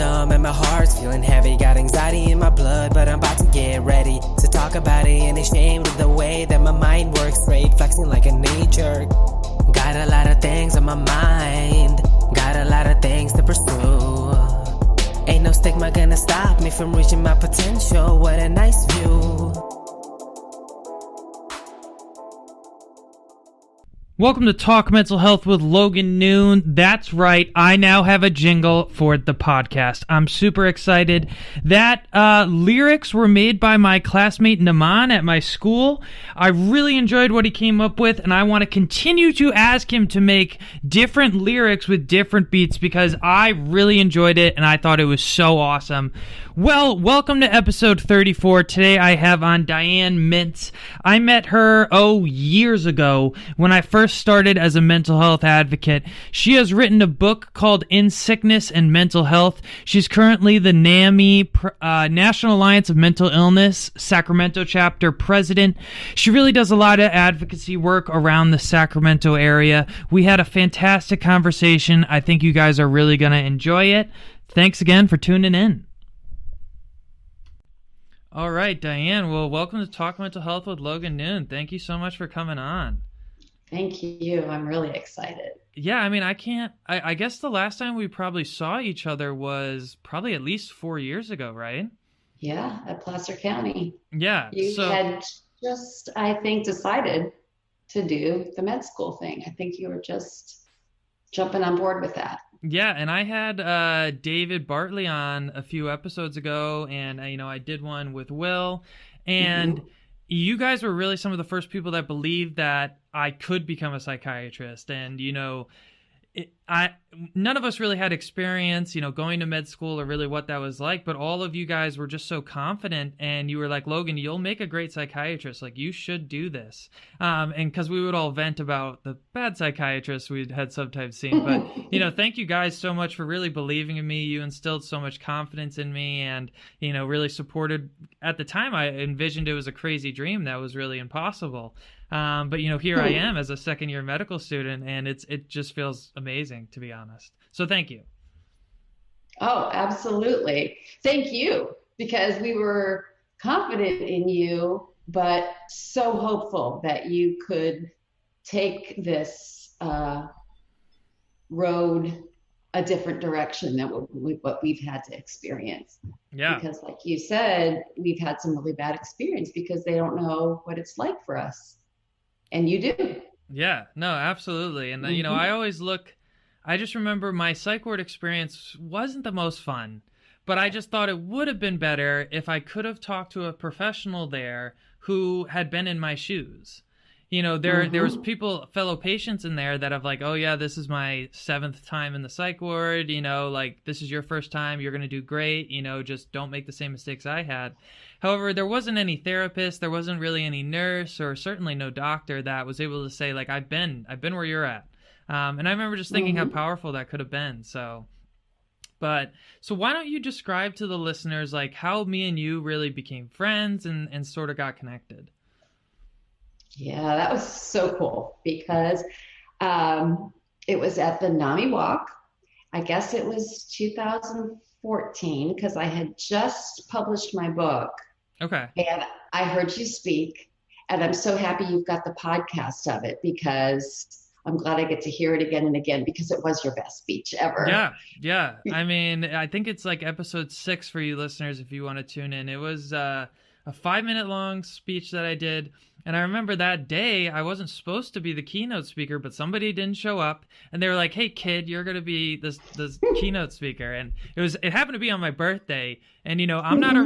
numb and my heart's feeling heavy. Got anxiety in my blood, but I'm about to get ready to talk about it. And ashamed of the way that my mind works straight, flexing like a knee-jerk. Got a lot of things on my mind, got a lot of things to pursue. Ain't no stigma gonna stop me from reaching my potential. What a nice view. Welcome to Talk Mental Health with Logan Noon. That's right, I now have a jingle for the podcast. I'm super excited. That lyrics were made by my classmate Naman at my school. I really enjoyed what he came up with, and I want to continue to ask him to make different lyrics with different beats because I really enjoyed it, and I thought it was so awesome. Well, welcome to episode 34. Today I have on Diane Mintz. I met her, years ago when I first started as a mental health advocate. She has written a book called In Sickness and Mental Health. She's currently the NAMI, National Alliance of Mental Illness, Sacramento chapter president. She really does a lot of advocacy work around the Sacramento area. We had a fantastic conversation. I think you guys are really going to enjoy it. Thanks again for tuning in. All right, Diane. Well, welcome to Talk Mental Health with Logan Noon. Thank you so much for coming on. Thank you. I'm really excited. Yeah, I mean, I guess the last time we probably saw each other was probably at least 4 years ago, right? Yeah, at Placer County. Yeah. You had just, I think, decided to do the med school thing. I think you were just jumping on board with that. Yeah, and I had David Bartley on a few episodes ago, and I did one with Will, and you guys were really some of the first people that believed that I could become a psychiatrist, and none of us really had experience, going to med school or really what that was like, but all of you guys were just so confident, and you were like, Logan, you'll make a great psychiatrist. Like, you should do this. And because we would all vent about the bad psychiatrists we'd had sometimes seen, but, thank you guys so much for really believing in me. You instilled so much confidence in me and, really supported. At the time, I envisioned it was a crazy dream that was really impossible. But here I am as a second-year medical student, and it just feels amazing, to be honest. So thank you. Oh, absolutely. Thank you, because we were confident in you, but so hopeful that you could take this road a different direction than what we've had to experience. Yeah. Because like you said, we've had some really bad experience because they don't know what it's like for us. And you do. Yeah, no, absolutely. And, I just remember my psych ward experience wasn't the most fun, but I just thought it would have been better if I could have talked to a professional there who had been in my shoes. There was fellow patients in there that have like, oh yeah, this is my 7th time in the psych ward, this is your first time, you're going to do great, just don't make the same mistakes I had. However, there wasn't any therapist, there wasn't really any nurse, or certainly no doctor that was able to say, like, I've been where you're at. And I remember just thinking how powerful that could have been. So why don't you describe to the listeners, like, how me and you really became friends and sort of got connected? Yeah, that was so cool because it was at the NAMI Walk. I guess it was 2014 because I had just published my book. Okay. And I heard you speak, and I'm so happy you've got the podcast of it because I'm glad I get to hear it again and again because it was your best speech ever. Yeah. I mean, I think it's like episode 6 for you listeners if you want to tune in. It was a 5-minute long speech that I did. And I remember that day I wasn't supposed to be the keynote speaker, but somebody didn't show up, and they were like, "Hey kid, you're going to be this keynote speaker." And it happened to be on my birthday. And I'm not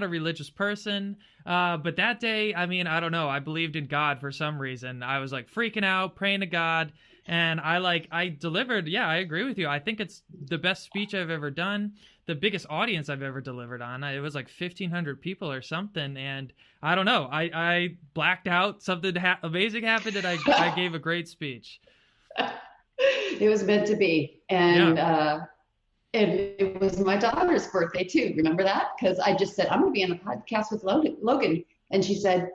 a religious person, but that day, I mean, I don't know, I believed in God for some reason. I was like freaking out, praying to God, and I delivered. Yeah, I agree with you. I think it's the best speech I've ever done. The biggest audience I've ever delivered on. It was like 1,500 people or something. And I don't know, I blacked out. Something amazing happened and I gave a great speech. It was meant to be. And it was my daughter's birthday too. Remember that? Because I just said, I'm going to be on a podcast with Logan. And she said,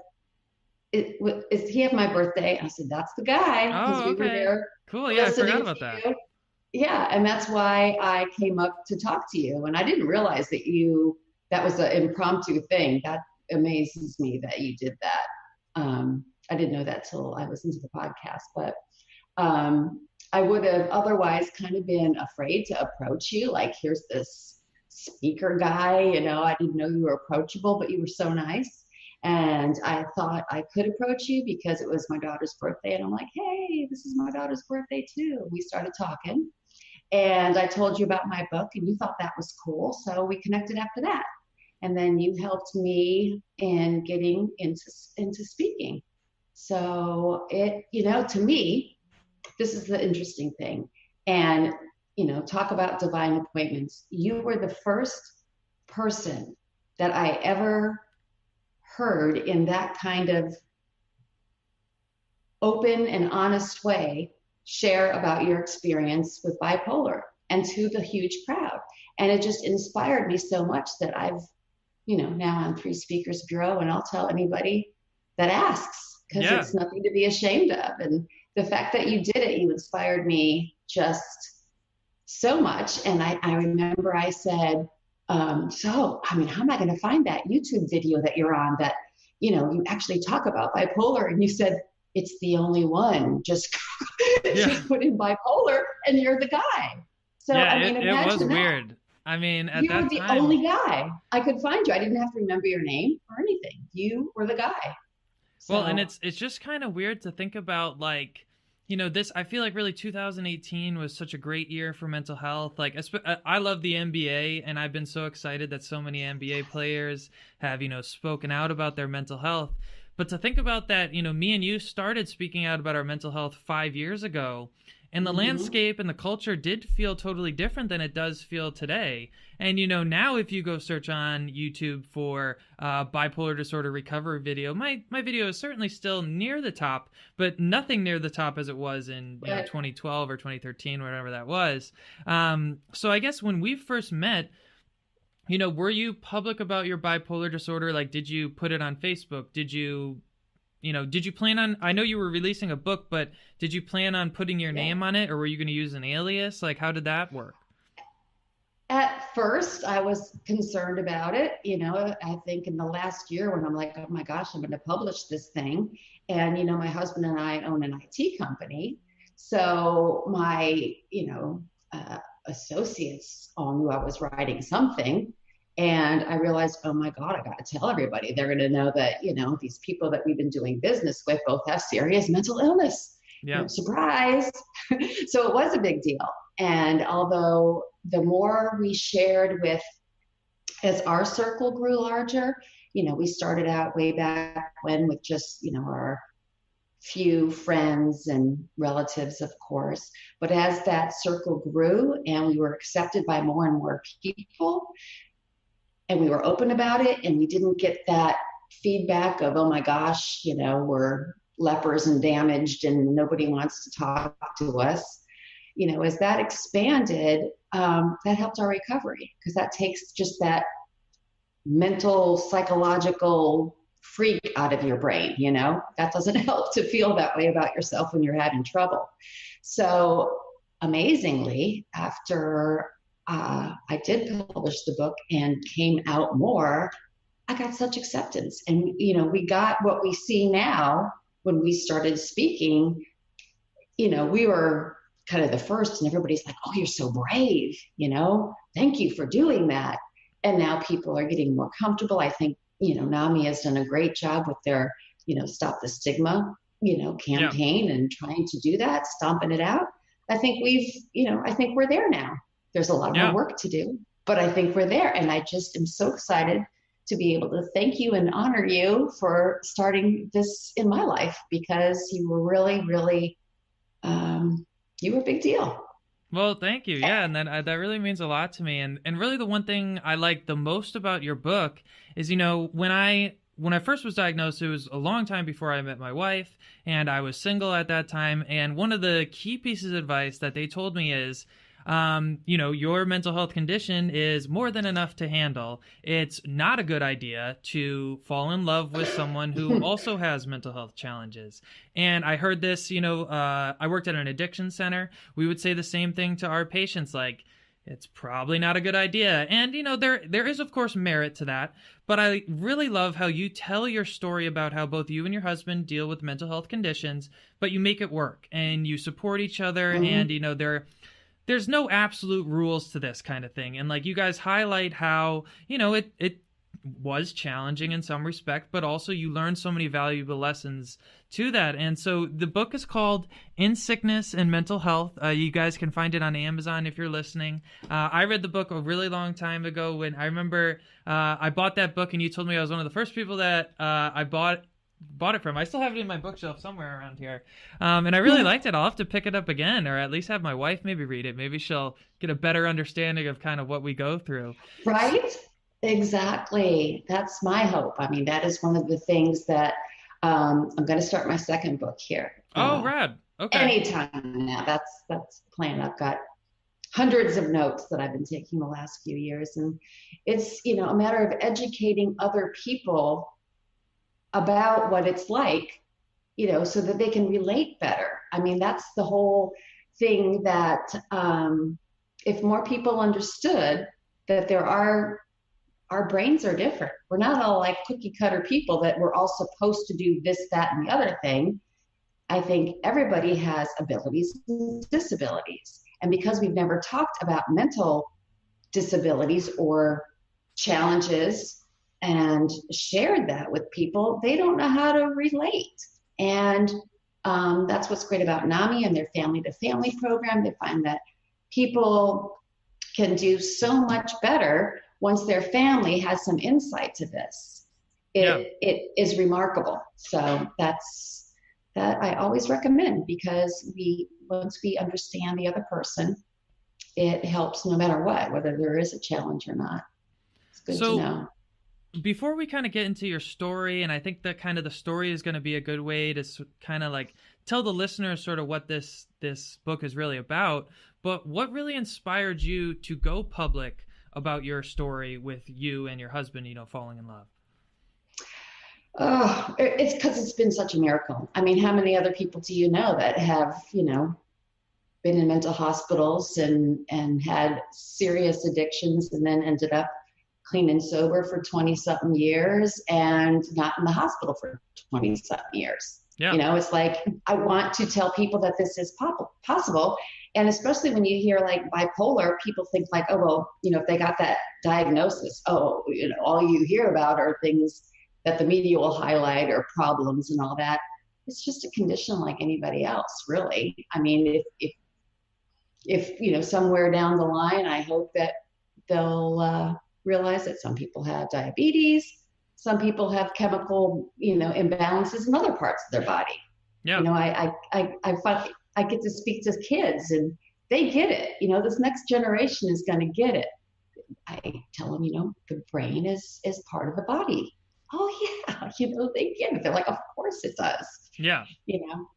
is he have my birthday? And I said, that's the guy. Oh, we okay. were there. Cool. Yeah, I forgot about that. Yeah, and that's why I came up to talk to you. And I didn't realize that was an impromptu thing. That amazes me that you did that. I didn't know that till I listened to the podcast, but I would have otherwise kind of been afraid to approach you. Like, here's this speaker guy, I didn't know you were approachable, but you were so nice. And I thought I could approach you because it was my daughter's birthday. And I'm like, hey, this is my daughter's birthday too. We started talking. And I told you about my book, and you thought that was cool. So we connected after that. And then you helped me in getting into speaking. So to me, this is the interesting thing. And, talk about divine appointments. You were the first person that I ever heard in that kind of open and honest way share about your experience with bipolar, and to the huge crowd. And it just inspired me so much that I've, now I'm 3 Speakers Bureau, and I'll tell anybody that asks, because it's nothing to be ashamed of. And the fact that you did it, you inspired me just so much. And I remember I said, how am I going to find that YouTube video that you're on that, you actually talk about bipolar? And you said, it's the only one. Just put in bipolar and you're the guy. So, it was weird. At you that time. You were the only guy I could find you. I didn't have to remember your name or anything. You were the guy. So, well, and it's just kind of weird to think about, like, this, I feel like really 2018 was such a great year for mental health. Like, I love the NBA, and I've been so excited that so many NBA players have, spoken out about their mental health. But to think about that, me and you started speaking out about our mental health 5 years ago, and the landscape and the culture did feel totally different than it does feel today. And, now if you go search on YouTube for bipolar disorder recovery video, my video is certainly still near the top, but nothing near the top as it was in 2012 or 2013, whatever that was. So I guess when we first met, were you public about your bipolar disorder? Like, did you put it on Facebook? Did you plan on, I know you were releasing a book, but did you plan on putting your name on it, or were you going to use an alias? Like, how did that work? At first, I was concerned about it. I think in the last year when I'm like, oh my gosh, I'm going to publish this thing. And, my husband and I own an IT company. So my, associates all knew I was writing something. And I realized, oh my God, I got to tell everybody. They're going to know that, these people that we've been doing business with both have serious mental illness. Yeah. Surprise. So it was a big deal. And although the more we shared as our circle grew larger, we started out way back when with just, our few friends and relatives, of course. But as that circle grew and we were accepted by more and more people, and we were open about it, and we didn't get that feedback of, oh my gosh, we're lepers and damaged and nobody wants to talk to us. As that expanded, that helped our recovery, because that takes just that mental, psychological freak out of your brain. That doesn't help to feel that way about yourself when you're having trouble. So amazingly, after I did publish the book and came out more, I got such acceptance. And, we got what we see now when we started speaking. We were kind of the first, and everybody's like, oh, you're so brave, thank you for doing that. And now people are getting more comfortable. I think, NAMI has done a great job with their, Stop the Stigma, campaign and trying to do that, stomping it out. I think I think we're there now. There's a lot more work to do, but I think we're there. And I just am so excited to be able to thank you and honor you for starting this in my life, because you were really, really, you were a big deal. Well, thank you. Yeah, and that really means a lot to me. And really the one thing I like the most about your book is, when I first was diagnosed, it was a long time before I met my wife, and I was single at that time. And one of the key pieces of advice that they told me is, your mental health condition is more than enough to handle. It's not a good idea to fall in love with someone who also has mental health challenges. And I heard this, I worked at an addiction center. We would say the same thing to our patients, like, it's probably not a good idea. And, there is, of course, merit to that. But I really love how you tell your story about how both you and your husband deal with mental health conditions, but you make it work and you support each other. Mm-hmm. And, there's no absolute rules to this kind of thing. And like you guys highlight how, it was challenging in some respect, but also you learned so many valuable lessons to that. And so the book is called In Sickness and Mental Health. You guys can find it on Amazon if you're listening. I read the book a really long time ago when I remember I bought that book and you told me I was one of the first people that I bought it from. I still have it in my bookshelf somewhere around here. And I really liked it. I'll have to pick it up again, or at least have my wife maybe read it. Maybe she'll get a better understanding of kind of what we go through. Right? Exactly. That's my hope. I mean, that is one of the things that I'm going to start my second book here. Oh, rad. Okay. Anytime now. That's the plan. I've got hundreds of notes that I've been taking the last few years. And it's, a matter of educating other people about what it's like, so that they can relate better. I mean, that's the whole thing, that if more people understood that our brains are different. We're not all like cookie cutter people that we're all supposed to do this, that, and the other thing. I think everybody has abilities and disabilities. And because we've never talked about mental disabilities or challenges and shared that with people, they don't know how to relate. And that's what's great about NAMI and their family-to-family program. They find that people can do so much better once their family has some insight to this. It is remarkable. So that's that I always recommend, because once we understand the other person, it helps no matter what, whether there is a challenge or not. It's good to know. Before we kind of get into your story, and I think that kind of the story is going to be a good way to kind of like tell the listeners sort of what this book is really about, but what really inspired you to go public about your story with you and your husband, falling in love? Oh, it's because it's been such a miracle. I mean, how many other people do you know that have, been in mental hospitals and had serious addictions and then ended up clean and sober for 20-something years and not in the hospital for 20-something years? Yeah. It's like, I want to tell people that this is possible. And especially when you hear like bipolar, people think like, oh, well, if they got that diagnosis, all you hear about are things that the media will highlight or problems and all that. It's just a condition like anybody else, really. I mean, if somewhere down the line, I hope that they'll realize that some people have diabetes, some people have chemical, imbalances in other parts of their body. Yeah. I get to speak to kids and they get it. This next generation is going to get it. I tell them, the brain is part of the body. Oh yeah, they get it. They're like, of course it does. Yeah.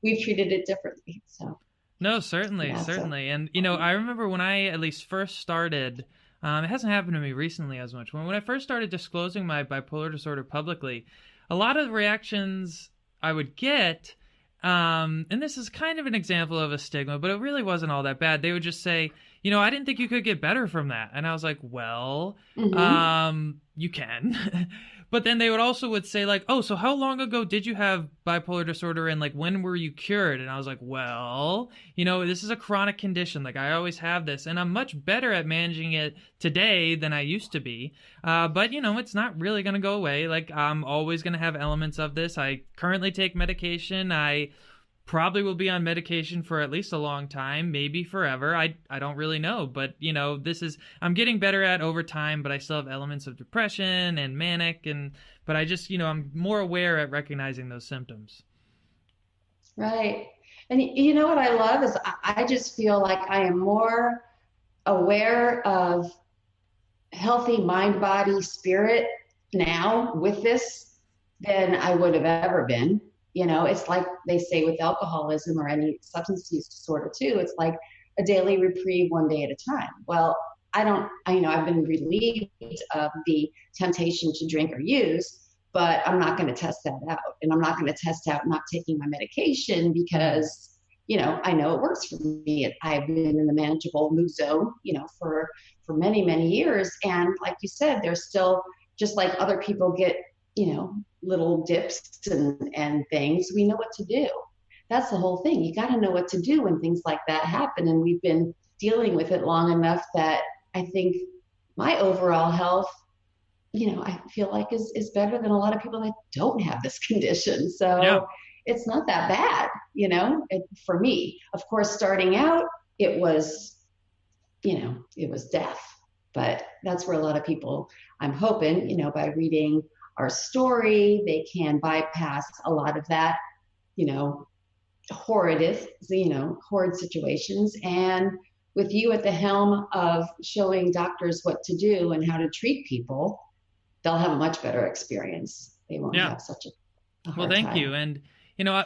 We've treated it differently. So. No, certainly. And, I remember when I at least first started, it hasn't happened to me recently as much. When I first started disclosing my bipolar disorder publicly, a lot of the reactions I would get, and this is kind of an example of a stigma, but it really wasn't all that bad. They would just say, I didn't think you could get better from that. And I was like, well, you can. But then they would say like, oh, so how long ago did you have bipolar disorder and like when were you cured? And I was like, well, this is a chronic condition. Like I always have this and I'm much better at managing it today than I used to be. But it's not really going to go away. Like I'm always going to have elements of this. I currently take medication. I probably will be on medication for at least a long time, maybe forever. I don't really know, but I'm getting better at over time, but I still have elements of depression and manic but I just, I'm more aware at recognizing those symptoms. Right. And what I love is I just feel like I am more aware of healthy mind, body, spirit now with this than I would have ever been. It's like they say with alcoholism or any substance use disorder too. It's like a daily reprieve one day at a time. Well, I've been relieved of the temptation to drink or use, but I'm not going to test that out. And I'm not going to test out not taking my medication because, I know it works for me. I've been in the manageable mood zone, for many, many years. And like you said, there's still, just like other people get, little dips and things, we know what to do. That's the whole thing. You got to know what to do when things like that happen. And we've been dealing with it long enough that I think my overall health, I feel like is better than a lot of people that don't have this condition. So it's not that bad, for me. Of course, starting out, it was death. But that's where a lot of people, I'm hoping, by reading our story, they can bypass a lot of that, horrid situations. And with you at the helm of showing doctors what to do and how to treat people, they'll have a much better experience. They won't have such a hard Well, thank time. you. And,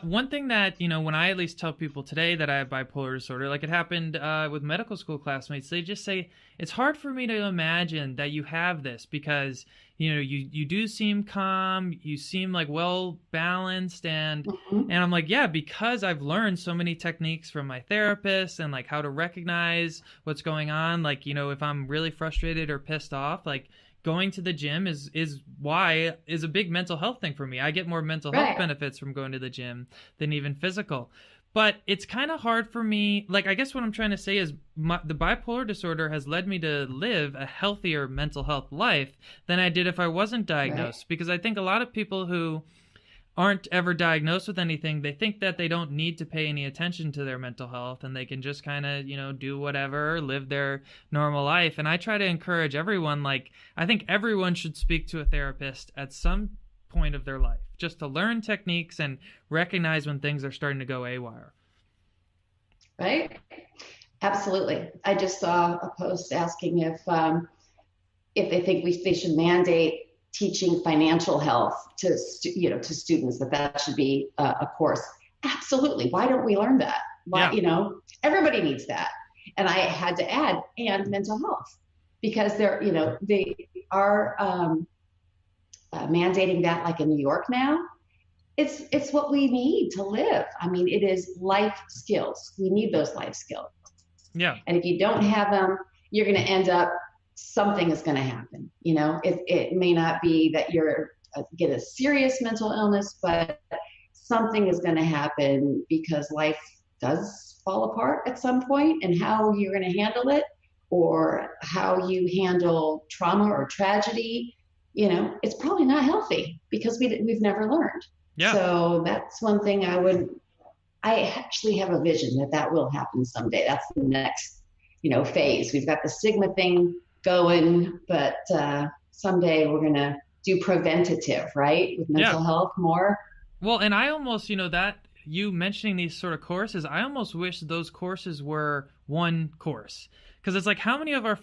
one thing that, when I at least tell people today that I have bipolar disorder, like it happened with medical school classmates, they just say, it's hard for me to imagine that you have this because, you do seem calm, you seem like well balanced. And I'm like, yeah, because I've learned so many techniques from my therapist and like how to recognize what's going on. Like, if I'm really frustrated or pissed off, like, going to the gym is a big mental health thing for me. I get more mental health benefits from going to the gym than even physical. But it's kind of hard for me. Like, I guess what I'm trying to say is the bipolar disorder has led me to live a healthier mental health life than I did if I wasn't diagnosed. Because I think a lot of people who aren't ever diagnosed with anything, they think that they don't need to pay any attention to their mental health and they can just kind of, do whatever, live their normal life. And I try to encourage everyone, like, I think everyone should speak to a therapist at some point of their life just to learn techniques and recognize when things are starting to go haywire. Right? Absolutely. I just saw a post asking if they think they should mandate teaching financial health to students, that should be a course. Absolutely. Why don't we learn that? Everybody needs that. And I had to add, and mental health, because they are mandating that, like in New York now. It's what we need to live. I mean, it is life skills. We need those life skills. Yeah. And if you don't have them, you're going to end up, something is going to happen. It may not be that you're get a serious mental illness, but something is going to happen because life does fall apart at some point, and how you're going to handle it or how you handle trauma or tragedy, it's probably not healthy because we've never learned. Yeah. So that's one thing I actually have a vision that will happen someday. That's the next, phase. We've got the stigma thing going, but someday we're going to do preventative, right? With mental health more. Well, and I almost, that you mentioning these sort of courses, I almost wish those courses were one course. Because it's like, how many of our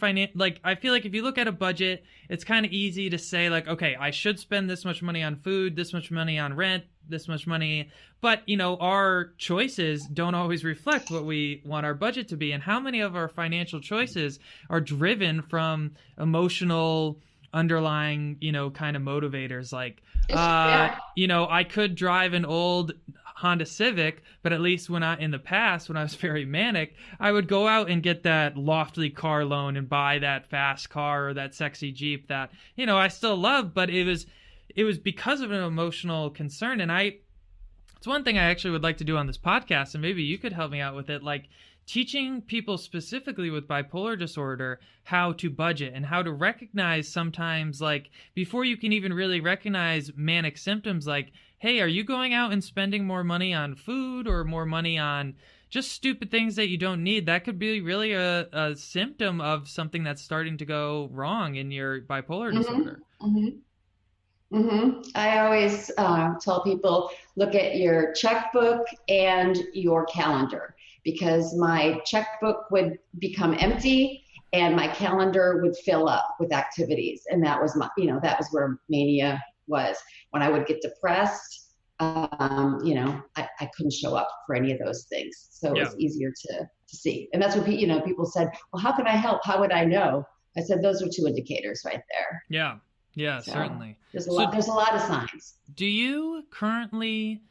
I feel like if you look at a budget, it's kind of easy to say like, okay, I should spend this much money on food, this much money on rent, this much money. But, our choices don't always reflect what we want our budget to be. And how many of our financial choices are driven from emotional underlying, kind of motivators? Like, I could drive an old Honda Civic, but at least in the past, when I was very manic, I would go out and get that lofty car loan and buy that fast car or that sexy Jeep that, I still love, but it was because of an emotional concern. And it's one thing I actually would like to do on this podcast, and maybe you could help me out with it, like teaching people specifically with bipolar disorder how to budget and how to recognize sometimes, like, before you can even really recognize manic symptoms, like, hey, are you going out and spending more money on food or more money on just stupid things that you don't need? That could be really a symptom of something that's starting to go wrong in your bipolar disorder. I always tell people, look at your checkbook and your calendar, because my checkbook would become empty and my calendar would fill up with activities. And that was that was where mania was. When I would get depressed, I couldn't show up for any of those things. So it Yeah. was easier to see. And that's what, people said, well, how can I help? How would I know? I said, those are two indicators right there. Yeah. Yeah, So certainly. there's a lot of signs. Do you currently,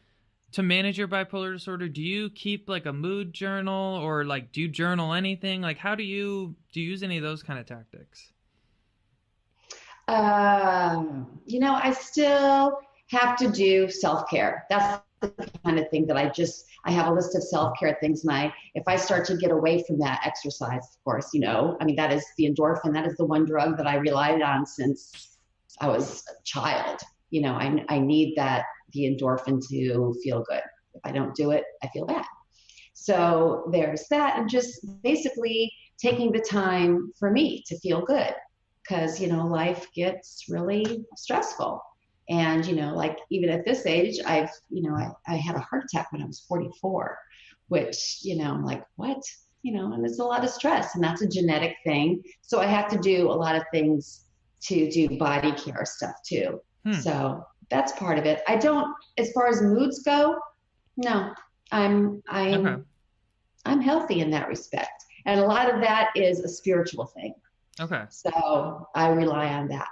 to manage your bipolar disorder, do you keep like a mood journal, or like do you journal anything? Like how do you use any of those kind of tactics? I still have to do self-care. That's the kind of thing that I have a list of self-care things. And if I start to get away from that exercise, of course, that is the endorphin. That is the one drug that I relied on since I was a child. I need the endorphin to feel good. If I don't do it, I feel bad. So there's that. And just basically taking the time for me to feel good. Because, life gets really stressful. And, like even at this age, I had a heart attack when I was 44, which, I'm like, what? And it's a lot of stress, and that's a genetic thing. So I have to do a lot of things to do body care stuff too. So that's part of it. I don't, as far as moods go, no, I'm healthy in that respect. And a lot of that is a spiritual thing. Okay. So I rely on that.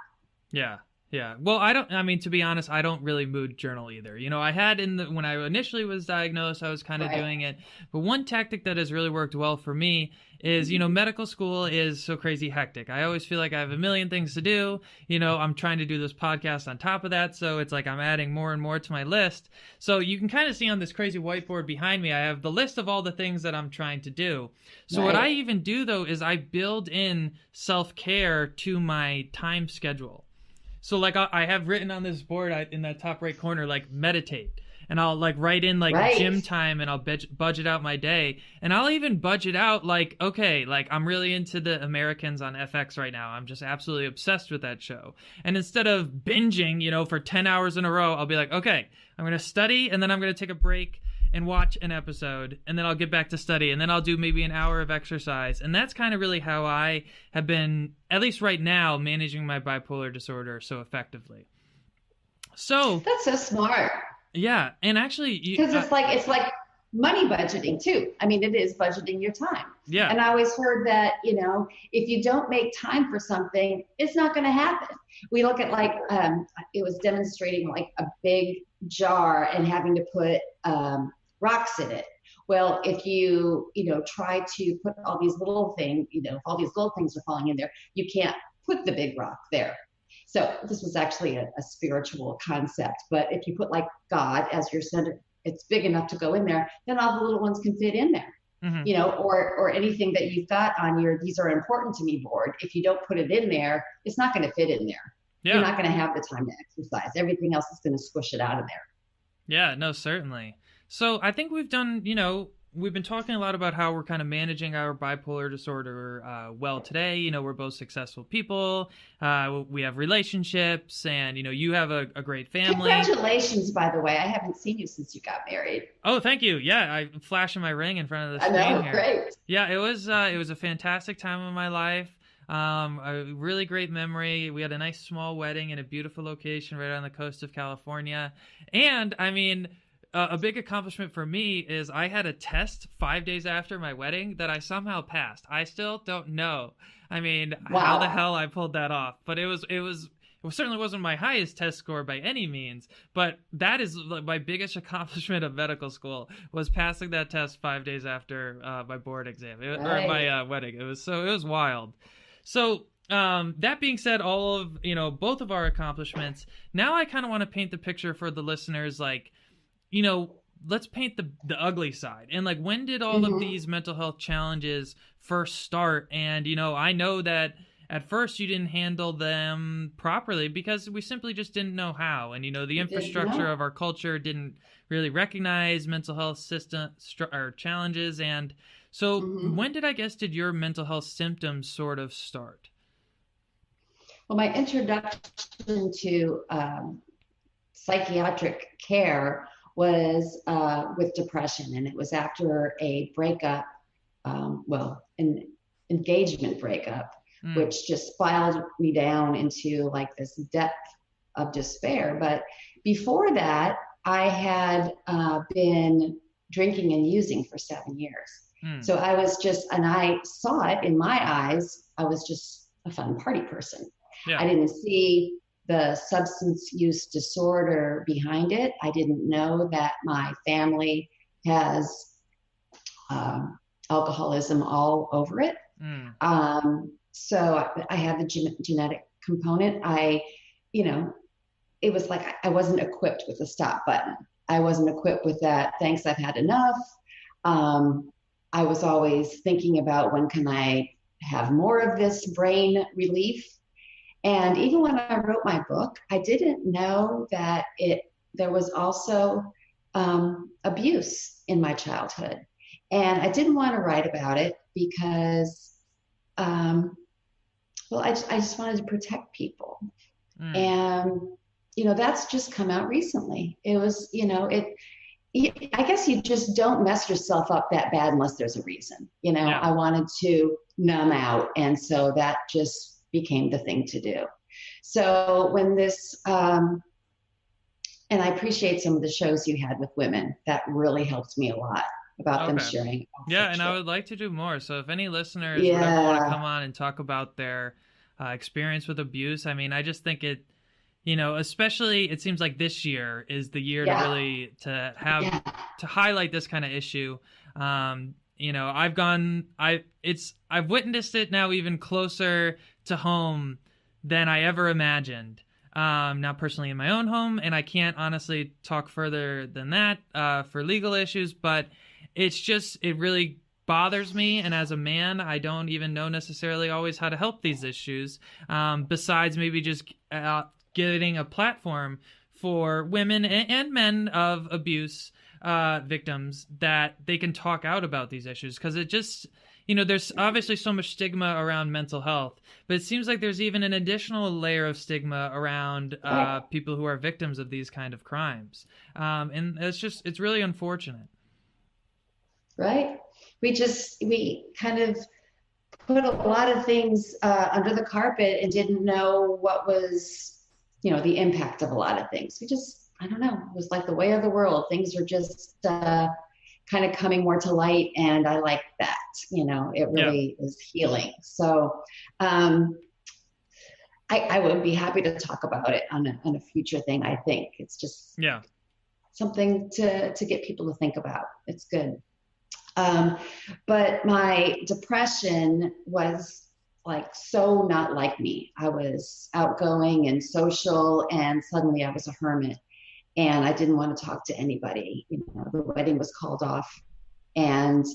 Yeah. Yeah. Well, to be honest, I don't really mood journal either. I had when I initially was diagnosed, I was kind of doing it. But one tactic that has really worked well for me is, medical school is so crazy hectic. I always feel like I have a million things to do. I'm trying to do this podcast on top of that. So it's like I'm adding more and more to my list. So you can kind of see on this crazy whiteboard behind me, I have the list of all the things that I'm trying to do. So what I even do though, is I build in self-care to my time schedule. So like I have written on this board in that top right corner, like meditate, and I'll like write in like gym time, and I'll budget out my day, and I'll even budget out like, okay, like I'm really into the Americans on FX right now. I'm just absolutely obsessed with that show. And instead of binging, for 10 hours in a row, I'll be like, okay, I'm going to study, and then I'm going to take a break and watch an episode, and then I'll get back to study, and then I'll do maybe an hour of exercise. And that's kind of really how I have been, at least right now, managing my bipolar disorder so effectively. So that's so smart. Yeah. And actually, because it's like money budgeting too. I mean, it is budgeting your time. Yeah. And I always heard that, if you don't make time for something, it's not going to happen. We look at it was demonstrating like a big jar and having to put rocks in it. Well, if you try to put all these little things, if all these little things are falling in there, you can't put the big rock there. So this was actually a spiritual concept. But if you put like God as your center, it's big enough to go in there, then all the little ones can fit in there. Mm-hmm. Or anything that you've got on your these are important to me board. If you don't put it in there, it's not going to fit in there. Yeah. You're not going to have the time to exercise. Everything else is going to squish it out of there. Yeah, no, certainly. So I think we've done, we've been talking a lot about how we're kind of managing our bipolar disorder well today. We're both successful people. We have relationships, and, you have a great family. Congratulations, by the way. I haven't seen you since you got married. Oh, thank you. Yeah, I'm flashing my ring in front of the screen. I know, here. Great. Yeah, it was a fantastic time in my life. A really great memory. We had a nice small wedding in a beautiful location right on the coast of California. And I mean, a big accomplishment for me is I had a test 5 days after my wedding that I somehow passed. I still don't know. I mean, how the hell I pulled that off, but it certainly wasn't my highest test score by any means, but that is my biggest accomplishment of medical school, was passing that test 5 days after my board exam, or my wedding. It was wild. So that being said, all of, both of our accomplishments, now I kind of want to paint the picture for the listeners, like, let's paint the ugly side. And like, when did all of these mental health challenges first start? And, I know that at first you didn't handle them properly because we simply just didn't know how. And, the infrastructure of our culture didn't really recognize mental health or challenges. And so when did your mental health symptoms sort of start? Well, my introduction to psychiatric care was with depression, and it was after a breakup, an engagement breakup, which just spiraled me down into like this depth of despair. But before that, I had been drinking and using for 7 years. So I was just, and I saw it in my eyes, I was just a fun party person. Yeah. I didn't see the substance use disorder behind it. I didn't know that my family has alcoholism all over it. So I had the genetic component. It was like I wasn't equipped with the stop button. I wasn't equipped with that. Thanks, I've had enough. I was always thinking about when can I have more of this brain relief. And even when I wrote my book, I didn't know that there was also abuse in my childhood. And I didn't want to write about it because, I just wanted to protect people. And, that's just come out recently. It was, I guess you just don't mess yourself up that bad unless there's a reason. Yeah. I wanted to numb out. And so that just became the thing to do. So when this, and I appreciate some of the shows you had with women, that really helped me a lot about them sharing. Yeah, and I would like to do more. So if any listeners would ever want to come on and talk about their experience with abuse, I mean, I just think it, especially it seems like this year is the year to really to highlight this kind of issue. I've witnessed it now even closer to home than I ever imagined. Not personally in my own home, and I can't honestly talk further than that for legal issues, but it really bothers me. And as a man, I don't even know necessarily always how to help these issues, besides maybe just getting a platform for women and men of abuse victims that they can talk out about these issues. Because it just, there's obviously so much stigma around mental health, but it seems like there's even an additional layer of stigma around people who are victims of these kind of crimes. And it's really unfortunate. Right. We kind of put a lot of things under the carpet and didn't know what was, the impact of a lot of things. I don't know, it was like the way of the world. Things are just kind of coming more to light, and I like that. It really is healing. So I would be happy to talk about it on a future thing. I think it's just something to get people to think about. It's good. But my depression was like so not like me. I was outgoing and social, and suddenly I was a hermit, and I didn't want to talk to anybody. The wedding was called off, and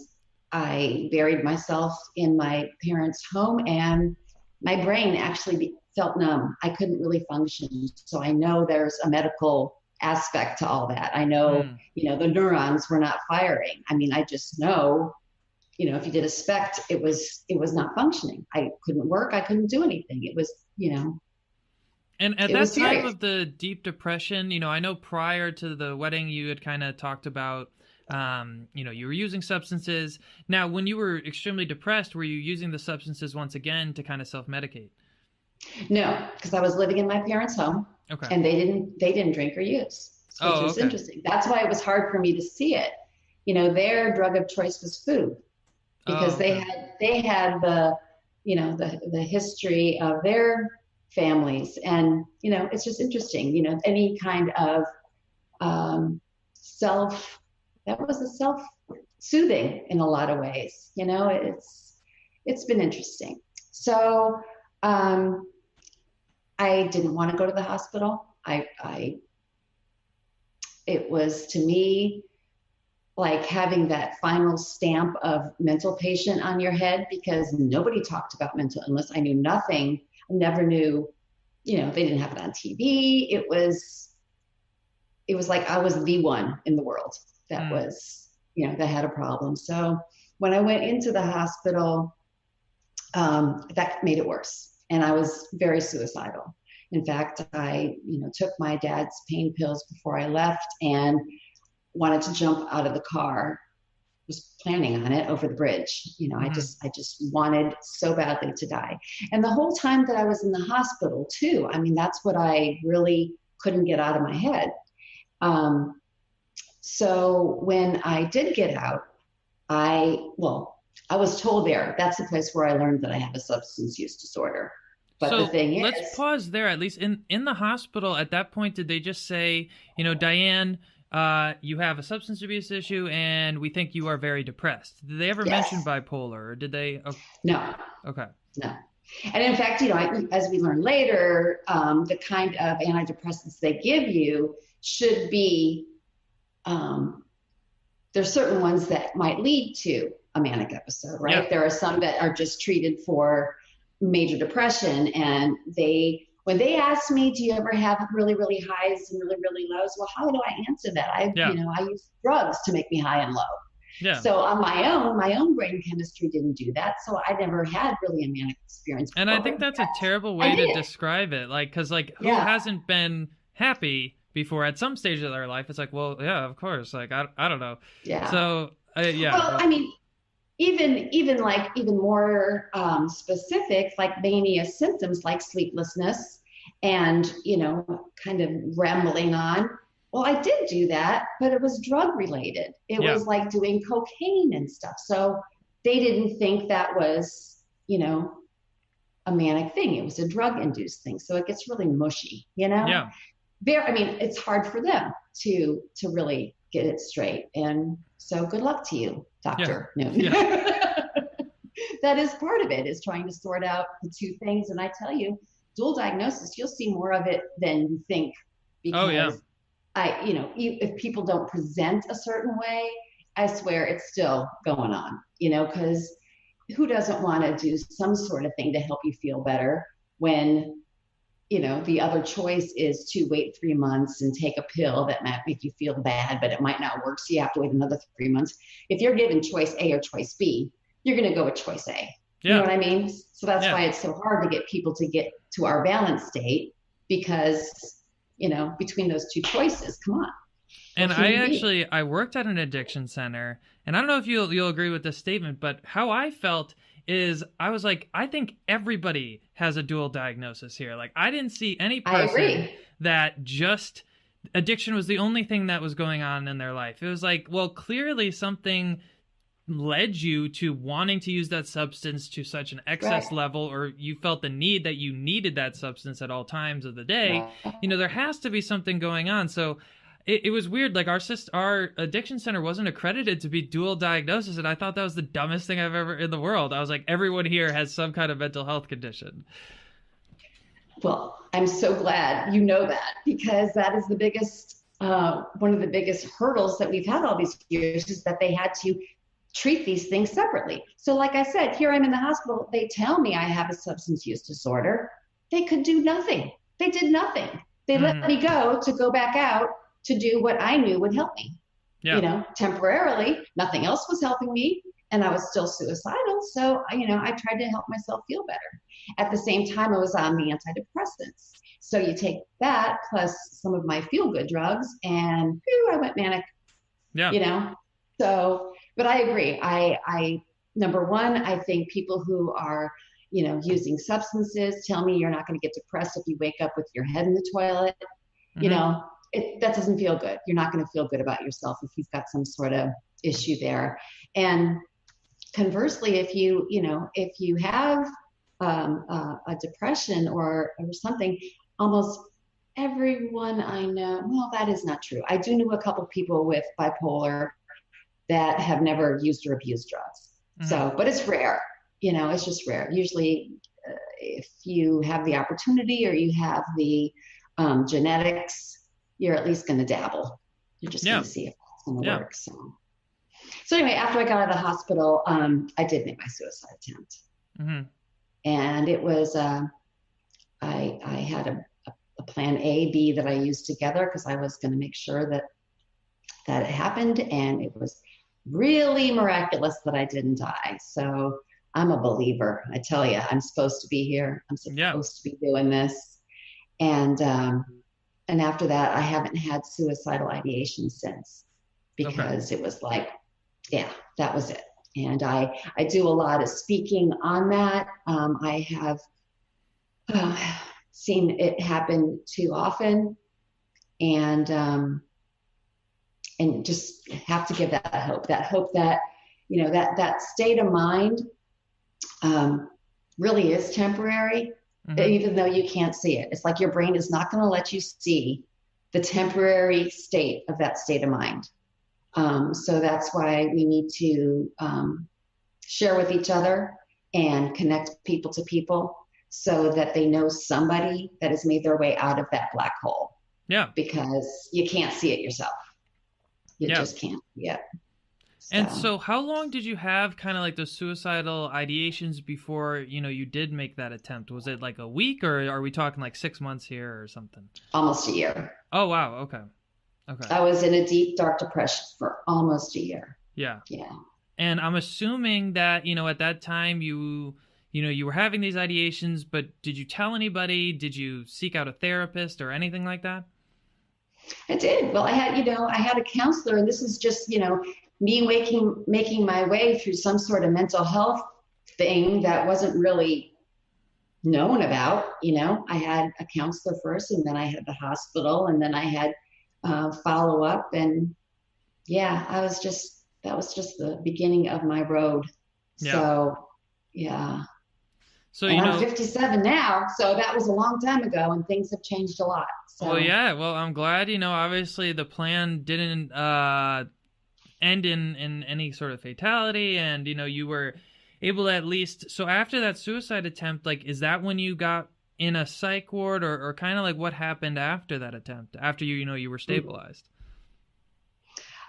I buried myself in my parents' home, and my brain actually felt numb. I couldn't really function. So I know there's a medical aspect to all that. I know, the neurons were not firing. I mean, I just know, if you did a SPECT, it was not functioning. I couldn't work. I couldn't do anything. It was, And at that time of the deep depression, I know prior to the wedding, you had kind of talked about, you were using substances. Now, when you were extremely depressed, were you using the substances once again to kind of self-medicate? No, because I was living in my parents' home. Okay. And they didn't drink or use, which was interesting. That's why it was hard for me to see it. Their drug of choice was food, because they had the history of their families, and it's just interesting. Any kind of self-soothing in a lot of ways. It's been interesting. So I didn't want to go to the hospital. It was, to me, like having that final stamp of mental patient on your head, because nobody talked about mental illness. I knew nothing. I never knew, they didn't have it on TV. It was like I was the one in the world that was, that had a problem. So when I went into the hospital, that made it worse. And I was very suicidal. In fact, I, took my dad's pain pills before I left and wanted to jump out of the car, was planning on it over the bridge. I just wanted so badly to die. And the whole time that I was in the hospital too, I mean, that's what I really couldn't get out of my head. So when I did get out, I was told there, that's the place where I learned that I have a substance use disorder. But the So thing let's is, pause there. At least in the hospital at that point, did they just say, Diane, you have a substance abuse issue, and we think you are very depressed? Did they ever mention yes, bipolar, or did they? Oh, no, okay. no. And in fact, as we learned later, the kind of antidepressants they give you should be, there's certain ones that might lead to a manic episode, right? Yeah. There are some that are just treated for major depression. And when they asked me, do you ever have really, really highs and really, really lows? Well, how do I answer that? I use drugs to make me high and low. Yeah. So on my own brain chemistry didn't do that. So I never had really a manic experience before. And I think that's a terrible way to describe it. Who hasn't been happy before at some stage of their life? It's like, well, yeah, of course. I don't know. Yeah. So, yeah. Well, I mean, even more specific, like mania symptoms like sleeplessness and, kind of rambling on. Well, I did do that, but it was drug related. It was like doing cocaine and stuff. So they didn't think that was, a manic thing. It was a drug induced thing. So it gets really mushy, Yeah. It's hard for them to really get it straight. And so good luck to you, Dr. Newton. Yeah. That is part of it, is trying to sort out the two things. And I tell you, dual diagnosis, you'll see more of it than you think. Because if people don't present a certain way, I swear it's still going on, because who doesn't want to do some sort of thing to help you feel better when, the other choice is to wait 3 months and take a pill that might make you feel bad, but it might not work. So you have to wait another 3 months. If you're given choice A or choice B, you're going to go with choice A. You know what I mean? So that's why it's so hard to get people to get to our balance state, because between those two choices, come on. And I worked at an addiction center, and I don't know if you'll agree with this statement, but how I felt is I was like, I think everybody has a dual diagnosis here. Like, I didn't see any person that just addiction was the only thing that was going on in their life. It was like, well, clearly something led you to wanting to use that substance to such an excess level, or you felt the need that you needed that substance at all times of the day. There has to be something going on. So it was weird. Like, our addiction center wasn't accredited to be dual diagnosis, and I thought that was the dumbest thing I've ever in the world. I was like, everyone here has some kind of mental health condition. Well, I'm so glad you know that, because that is the biggest, one of the biggest hurdles that we've had all these years, is that they had to treat these things separately. So like I said, here I'm in the hospital. They tell me I have a substance use disorder. They could do nothing. They did nothing. They let me go back out to do what I knew would help me. Temporarily, nothing else was helping me, and I was still suicidal. So, I tried to help myself feel better. At the same time, I was on the antidepressants. So you take that plus some of my feel-good drugs, and I went manic. Yeah. So, but I agree. I number one, I think people who are, using substances tell me you're not going to get depressed if you wake up with your head in the toilet. That doesn't feel good. You're not going to feel good about yourself if you've got some sort of issue there. And conversely, if you have a depression or something, almost everyone I know, well, that is not true. I do know a couple of people with bipolar that have never used or abused drugs. So, but it's rare, it's just rare. Usually if you have the opportunity or you have the genetics, you're at least going to dabble. You're just going to see if it's going to work. So anyway, after I got out of the hospital, I did make my suicide attempt. And it was, I had a plan A, B that I used together, because I was going to make sure that it happened. And it was really miraculous that I didn't die. So I'm a believer. I tell you, I'm supposed to be here. I'm supposed to be doing this. And after that, I haven't had suicidal ideation since, because it was like, that was it. And I do a lot of speaking on that. I have seen it happen too often. And and just have to give that hope that, that state of mind really is temporary, even though you can't see it. It's like your brain is not going to let you see the temporary state of that state of mind. So that's why we need to share with each other and connect people to people so that they know somebody that has made their way out of that black hole. Yeah. Because you can't see it yourself. You just can't. Yeah. And so how long did you have kind of like those suicidal ideations before, you did make that attempt? Was it like a week, or are we talking like 6 months here or something? Almost a year. Oh, wow. Okay. I was in a deep, dark depression for almost a year. Yeah. Yeah. And I'm assuming that, at that time you were having these ideations, but did you tell anybody? Did you seek out a therapist or anything like that? I did. Well, I had a counselor, and this is just, me making my way through some sort of mental health thing that wasn't really known about. I had a counselor first, and then I had the hospital, and then I had follow up, and that was just the beginning of my road. Yeah. So, yeah. So, and I'm 57 now, so that was a long time ago, and things have changed a lot. So. Well, yeah. Well, I'm glad, obviously the plan didn't end in any sort of fatality, and, you were able to at least, so after that suicide attempt, like, is that when you got in a psych ward, or kind of like what happened after that attempt, after you were stabilized?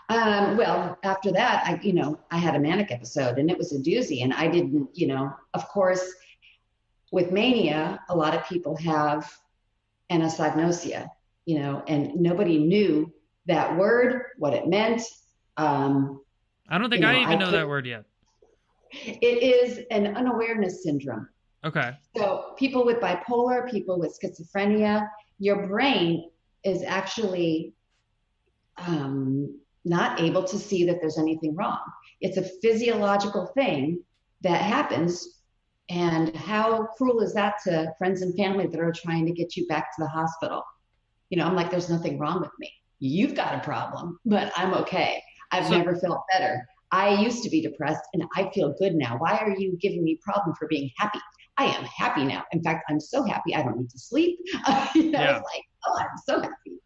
Well, after that, I had a manic episode, and it was a doozy, and I didn't, of course, with mania, a lot of people have anosognosia, and nobody knew that word, what it meant. I don't think I even know that word yet. It is an unawareness syndrome. Okay. So people with bipolar, people with schizophrenia, your brain is actually not able to see that there's anything wrong. It's a physiological thing that happens. And how cruel is that to friends and family that are trying to get you back to the hospital? I'm like, there's nothing wrong with me. You've got a problem, but I'm okay. I've never felt better. I used to be depressed, and I feel good now. Why are you giving me problem for being happy? I am happy now. In fact, I'm so happy I don't need to sleep. I was like, oh, I'm so happy.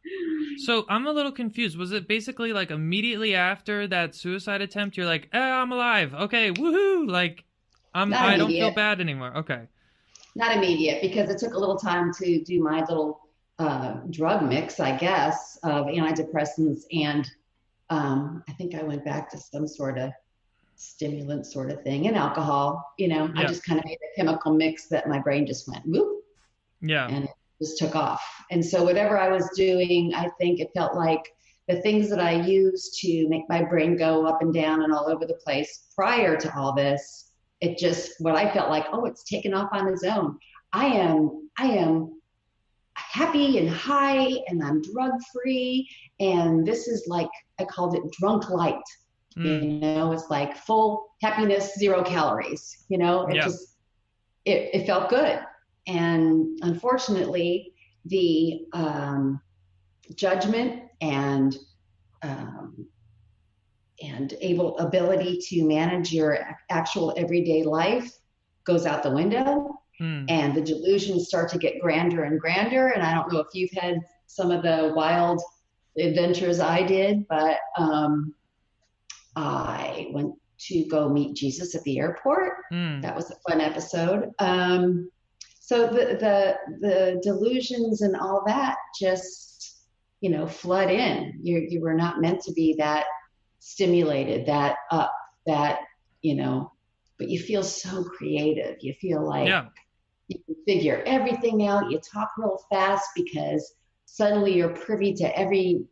So I'm a little confused. Was it basically like immediately after that suicide attempt, you're like, I'm alive. Okay, woohoo. Like, I don't feel bad anymore. Okay. Not immediate, because it took a little time to do my little drug mix, I guess, of antidepressants, and I think I went back to some sort of stimulant sort of thing, and alcohol. I just kind of made a chemical mix that my brain just went whoop. Yeah. And it just took off. And so whatever I was doing, I think it felt like the things that I used to make my brain go up and down and all over the place prior to all this, it just, what I felt like, it's taken off on its own. I am happy and high, and I'm drug free. And this is like, I called it drunk light. It's like full happiness, 0 calories, it felt good. And unfortunately, the judgment and ability to manage your actual everyday life goes out the window, and the delusions start to get grander and grander. And I don't know if you've had some of the wild adventures I did, but I went to go meet Jesus at the airport. That was a fun episode. So the delusions and all that just, flood in. You were not meant to be that stimulated, that up, that, but you feel so creative. You feel like you can figure everything out. You talk real fast because suddenly you're privy to every,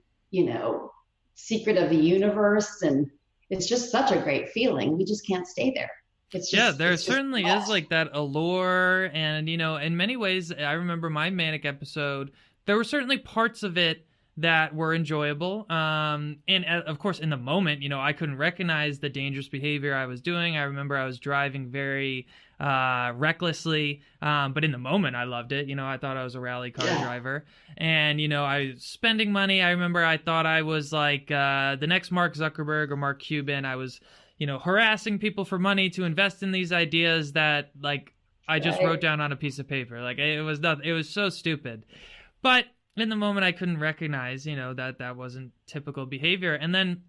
secret of the universe. And it's just such a great feeling. We just can't stay there. It's just, there certainly is like that allure. And, in many ways, I remember my manic episode, there were certainly parts of it that were enjoyable. And of course, in the moment, I couldn't recognize the dangerous behavior I was doing. I remember I was driving very recklessly, but in the moment, I loved it. I thought I was a rally car driver, and I was spending money. I remember I thought I was like the next Mark Zuckerberg or Mark Cuban. I was, harassing people for money to invest in these ideas that like I just wrote down on a piece of paper. Like it was nothing. It was so stupid, but in the moment, I couldn't recognize, that wasn't typical behavior. And then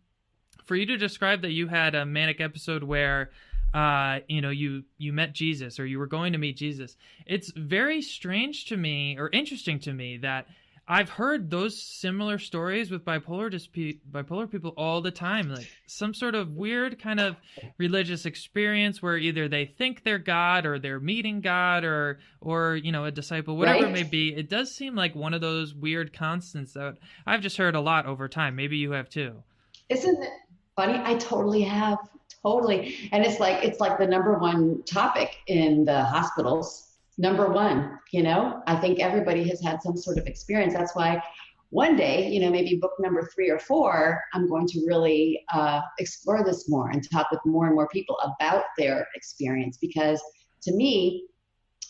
for you to describe that you had a manic episode where, you met Jesus or you were going to meet Jesus, it's very strange to me or interesting to me that I've heard those similar stories with bipolar people all the time, like some sort of weird kind of religious experience where either they think they're God or they're meeting God or a disciple, whatever it may be. It does seem like one of those weird constants that I've just heard a lot over time. Maybe you have too. Isn't it funny? I totally have. Totally. And it's like the number one topic in the hospitals. Number one, I think everybody has had some sort of experience. That's why one day, maybe book number 3 or 4, I'm going to really explore this more and talk with more and more people about their experience, because to me,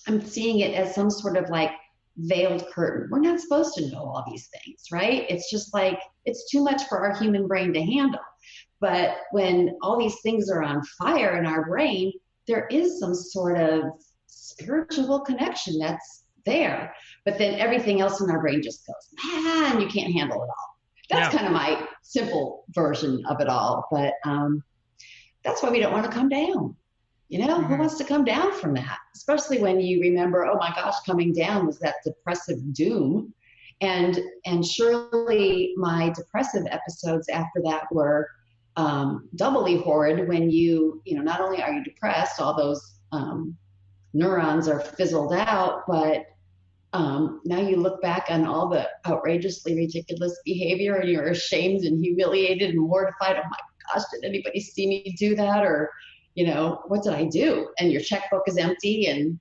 I'm seeing it as some sort of like veiled curtain. We're not supposed to know all these things, right? It's just like, it's too much for our human brain to handle. But when all these things are on fire in our brain, there is some sort of spiritual connection that's there, but then everything else in our brain just goes, man, you can't handle it all. That's kind of my simple version of it all. But that's why we don't want to come down. Who wants to come down from that? Especially when you remember, oh my gosh, coming down was that depressive doom. And surely my depressive episodes after that were doubly horrid when not only are you depressed, all those neurons are fizzled out, but now you look back on all the outrageously ridiculous behavior and you're ashamed and humiliated and mortified. Oh my gosh, did anybody see me do that? Or, what did I do? And your checkbook is empty and,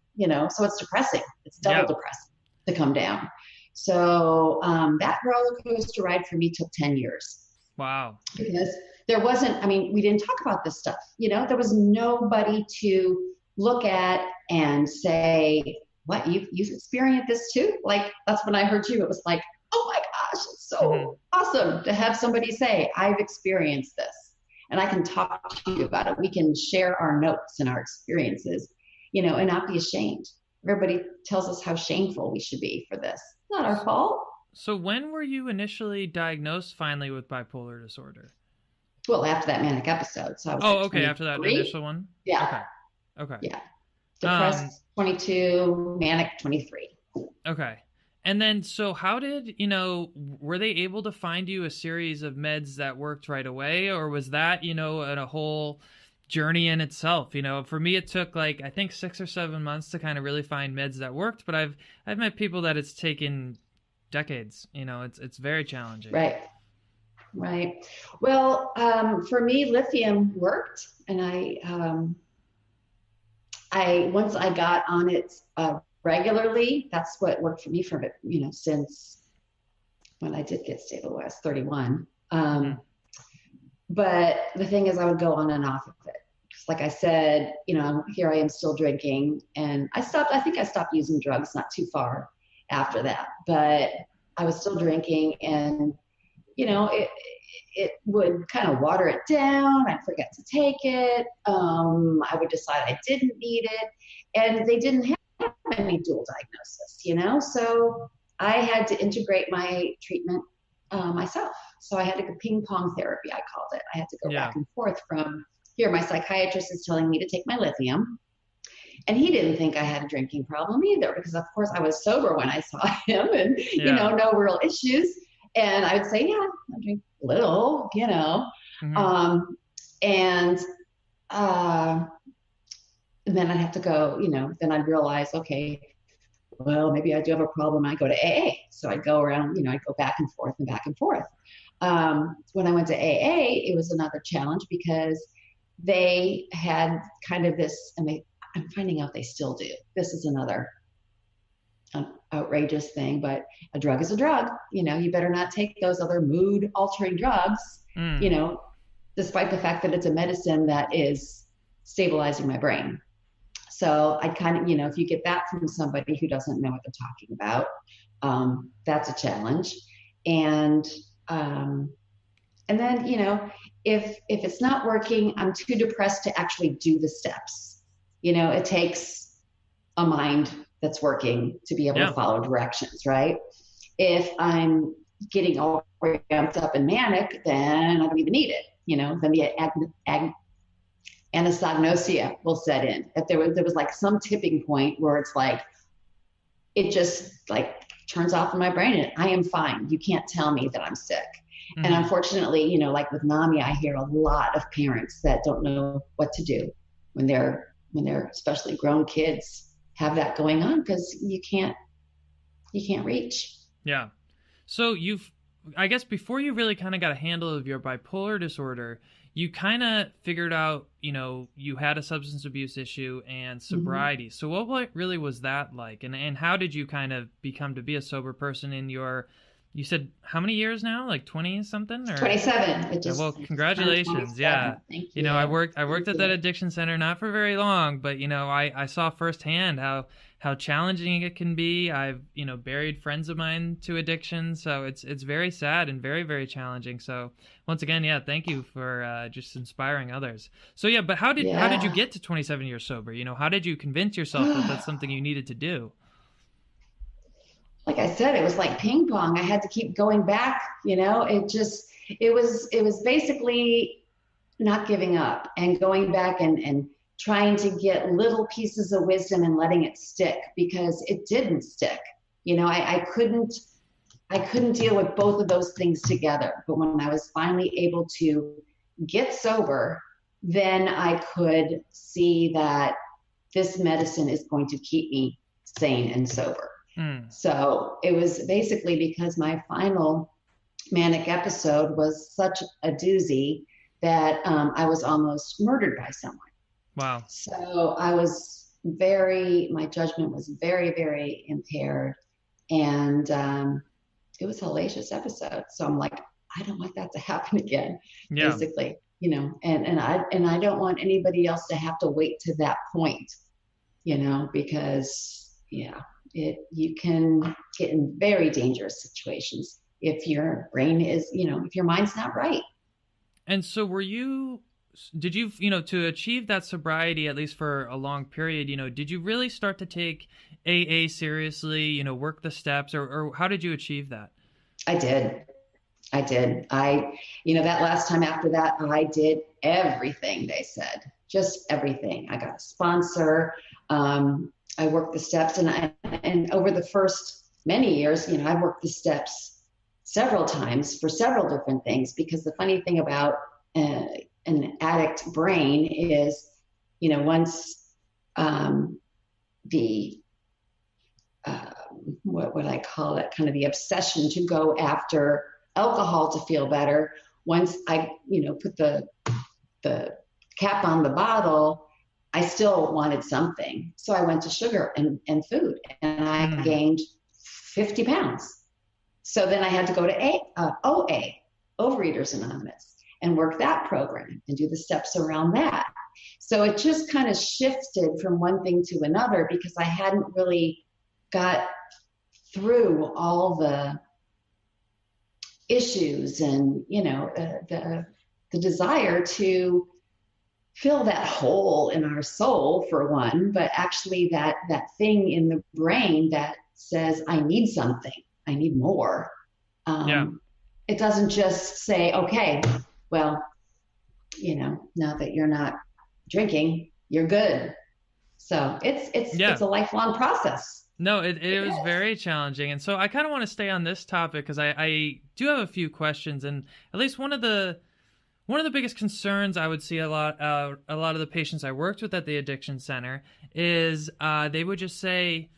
so it's depressing. It's double depressing to come down. So that roller coaster ride for me took 10 years. Wow. Because there wasn't, we didn't talk about this stuff. There was nobody to look at and say, what, you've experienced this too? Like, that's when I heard you. It was like, oh my gosh, it's so awesome to have somebody say, I've experienced this and I can talk to you about it. We can share our notes and our experiences, and not be ashamed. Everybody tells us how shameful we should be for this. Not our fault. So when were you initially diagnosed finally with bipolar disorder? Well, after that manic episode. So I was after that initial one? Yeah. Okay. Yeah. Depressed 22, manic 23. Okay. And then, so how did, were they able to find you a series of meds that worked right away? Or was that, a whole journey in itself? For me, it took like, I think 6 or 7 months to kind of really find meds that worked. But I've met people that it's taken decades. It's very challenging. Right. Well, for me, lithium worked. And once I got on it regularly, that's what worked for me for it, since when I did get stable, I was 31. But the thing is, I would go on and off of it. Just like I said, here I am still drinking, and I think I stopped using drugs not too far after that, but I was still drinking, and, it would kind of water it down. I'd forget to take it. I would decide I didn't need it, and they didn't have any dual diagnosis, so I had to integrate my treatment myself. So I had to go ping pong therapy, I called it. I had to go back and forth from here. My psychiatrist is telling me to take my lithium, and he didn't think I had a drinking problem either, because of course I was sober when I saw him, and no real issues. And I would say, yeah, I drink a little, and then I'd have to go, then I'd realize, okay, well, maybe I do have a problem. I go to AA. So I'd go around, I'd go back and forth and back and forth. When I went to AA, it was another challenge because they had kind of this, and I'm finding out they still do. This is another an outrageous thing, but a drug is a drug. You better not take those other mood altering drugs, you know, despite the fact that it's a medicine that is stabilizing my brain. So I kind of, if you get that from somebody who doesn't know what they're talking about, that's a challenge. And then, if it's not working, I'm too depressed to actually do the steps. It takes a mind that's working to be able to follow directions, right? If I'm getting all ramped up and manic, then I don't even need it. Then the anosognosia will set in. If there was like some tipping point where it's like, it just like turns off in my brain and I am fine. You can't tell me that I'm sick. Mm-hmm. And unfortunately, like with NAMI, I hear a lot of parents that don't know what to do when they're especially grown kids have that going on, because you can't reach. Yeah. So I guess before you really kind of got a handle of your bipolar disorder, you kind of figured out, you had a substance abuse issue and sobriety. Mm-hmm. So what really was that like? And how did you kind of become to be a sober person in you said how many years now? Like 20 something or 27. Well, congratulations. Yeah. Thank you. I worked at that addiction center, not for very long, but I saw firsthand how challenging it can be. I've, buried friends of mine to addiction. So it's very sad and very, very challenging. So once again, thank you for just inspiring others. So but how did you get to 27 years sober? How did you convince yourself that that's something you needed to do? Like I said, it was like ping pong. I had to keep going back, it was basically not giving up and going back and trying to get little pieces of wisdom and letting it stick, because it didn't stick. I couldn't deal with both of those things together. But when I was finally able to get sober, then I could see that this medicine is going to keep me sane and sober. So it was basically because my final manic episode was such a doozy that I was almost murdered by someone. Wow. So my judgment was very, very impaired. And it was a hellacious episode. So I'm like, I don't want that to happen again, basically, and I don't want anybody else to have to wait to that point, because, you can get in very dangerous situations if your brain is, if your mind's not right. And so did you, to achieve that sobriety, at least for a long period, did you really start to take AA seriously, work the steps, or how did you achieve that? I did. That last time after that, I did everything they said, just everything. I got a sponsor. I worked the steps, and over the first many years, I worked the steps several times for several different things, because the funny thing about an addict brain is, once what would I call it? Kind of the obsession to go after alcohol to feel better. Once I, put the cap on the bottle, I still wanted something. So I went to sugar and food, and I gained 50 pounds. So then I had to go to OA, Overeaters Anonymous, and work that program and do the steps around that. So it just kind of shifted from one thing to another, because I hadn't really got through all the issues and, the desire to fill that hole in our soul, for one, but actually that thing in the brain that says, I need something, I need more. It doesn't just say, okay, well, now that you're not drinking, you're good. So it's a lifelong process. No, it was very challenging. And so I kind of want to stay on this topic, because I do have a few questions. And at least one of the biggest concerns I would see a lot of the patients I worked with at the addiction center is they would just say,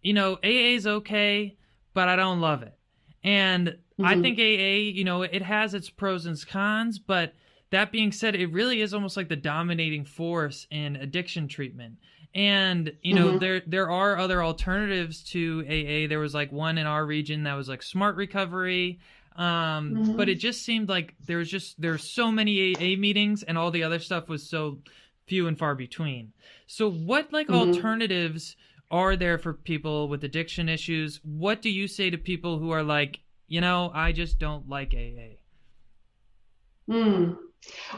AA is okay, but I don't love it. And I think AA, it has its pros and cons, but that being said, it really is almost like the dominating force in addiction treatment. And, you know, there are other alternatives to AA. There was like one in our region that was like Smart Recovery. But it just seemed like there's so many AA meetings and all the other stuff was so few and far between. So what like alternatives are there for people with addiction issues? What do you say to people who are like, you know, I just don't like AA?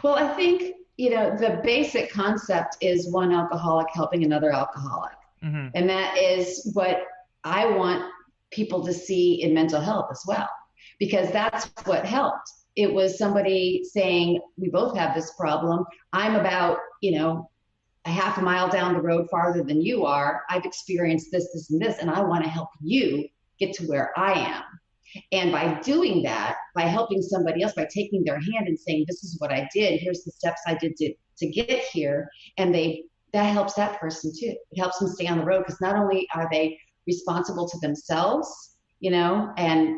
Well, I think, you know, the basic concept is one alcoholic helping another alcoholic. And that is what I want people to see in mental health as well, because that's what helped. It was somebody saying, we both have this problem. I'm about, you know, a half a mile down the road farther than you are. I've experienced this, this, and this, and I want to help you get to where I am. And by doing that, by helping somebody else, by taking their hand and saying, this is what I did, here's the steps I did to get here, and that helps that person too. It helps them stay on the road, because not only are they responsible to themselves, you know, and,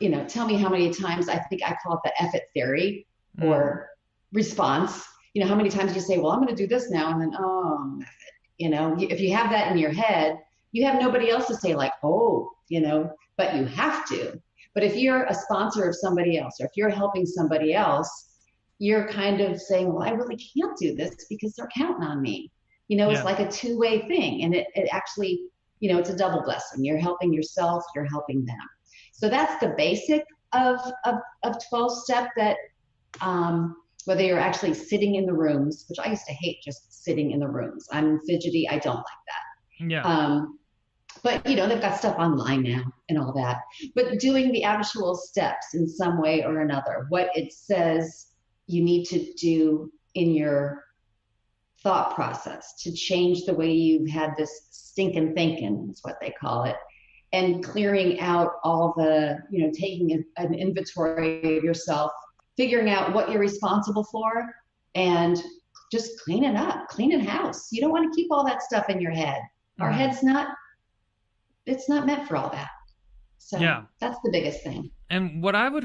you know, tell me how many times, I think I call it the F it theory or response. You know, how many times you say, well, I'm going to do this now, and then, oh, F it. You know, if you have that in your head, you have nobody else to say like, oh, you know, but you have to. But if you're a sponsor of somebody else, or if you're helping somebody else, you're kind of saying, well, I really can't do this because they're counting on me. You know, it's like a two-way thing. And it actually, you know, it's a double blessing. You're helping yourself, you're helping them. So that's the basic of 12-step, that whether you're actually sitting in the rooms, which I used to hate just sitting in the rooms. I'm fidgety. I don't like that. Yeah. But, you know, they've got stuff online now and all that. But doing the actual steps in some way or another, what it says you need to do in your thought process to change the way you've had this stinking thinking, is what they call it, and clearing out all the, you know, taking an inventory of yourself, figuring out what you're responsible for, and just cleaning house. You don't want to keep all that stuff in your head. Our head's it's not meant for all that. So that's the biggest thing. And what I would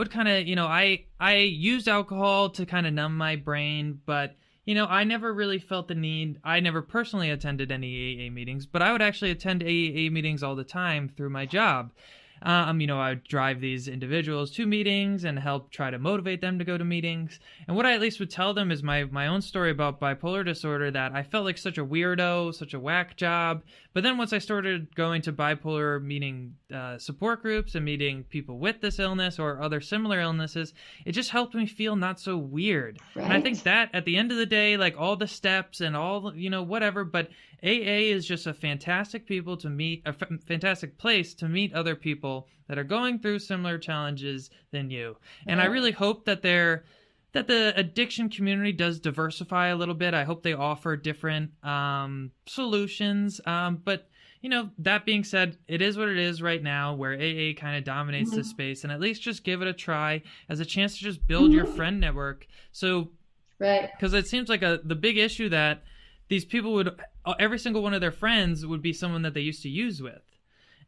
kind of, you know, I used alcohol to kind of numb my brain, but, you know, I never really felt the need. I never personally attended any AA meetings, but I would actually attend AA meetings all the time through my job. You know, I would drive these individuals to meetings and help try to motivate them to go to meetings. And what I at least would tell them is my own story about bipolar disorder, that I felt like such a weirdo, such a whack job. But then once I started going to bipolar meeting support groups and meeting people with this illness or other similar illnesses, it just helped me feel not so weird. Right. And I think that at the end of the day, like all the steps and all, you know, whatever, but AA is just a fantastic fantastic place to meet other people that are going through similar challenges than you. And I really hope that that the addiction community does diversify a little bit. I hope they offer different solutions. But, you know, that being said, it is what it is right now, where AA kind of dominates the space, and at least just give it a try as a chance to just build your friend network. So, because it seems like the big issue that these people would, every single one of their friends would be someone that they used to use with.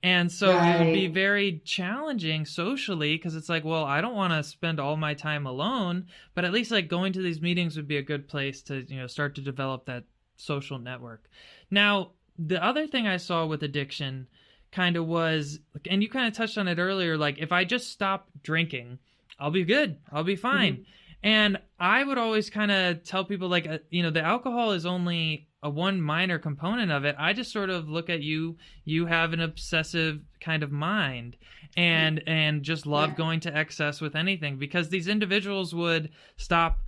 And so it would be very challenging socially, because it's like, well, I don't want to spend all my time alone, but at least like going to these meetings would be a good place to, you know, start to develop that social network. Now, the other thing I saw with addiction kind of was, and you kind of touched on it earlier, like if I just stop drinking, I'll be good. I'll be fine. And I would always kind of tell people, like, you know, the alcohol is only a one minor component of it. I just sort of look at you have an obsessive kind of mind and just love going to excess with anything, because these individuals would stop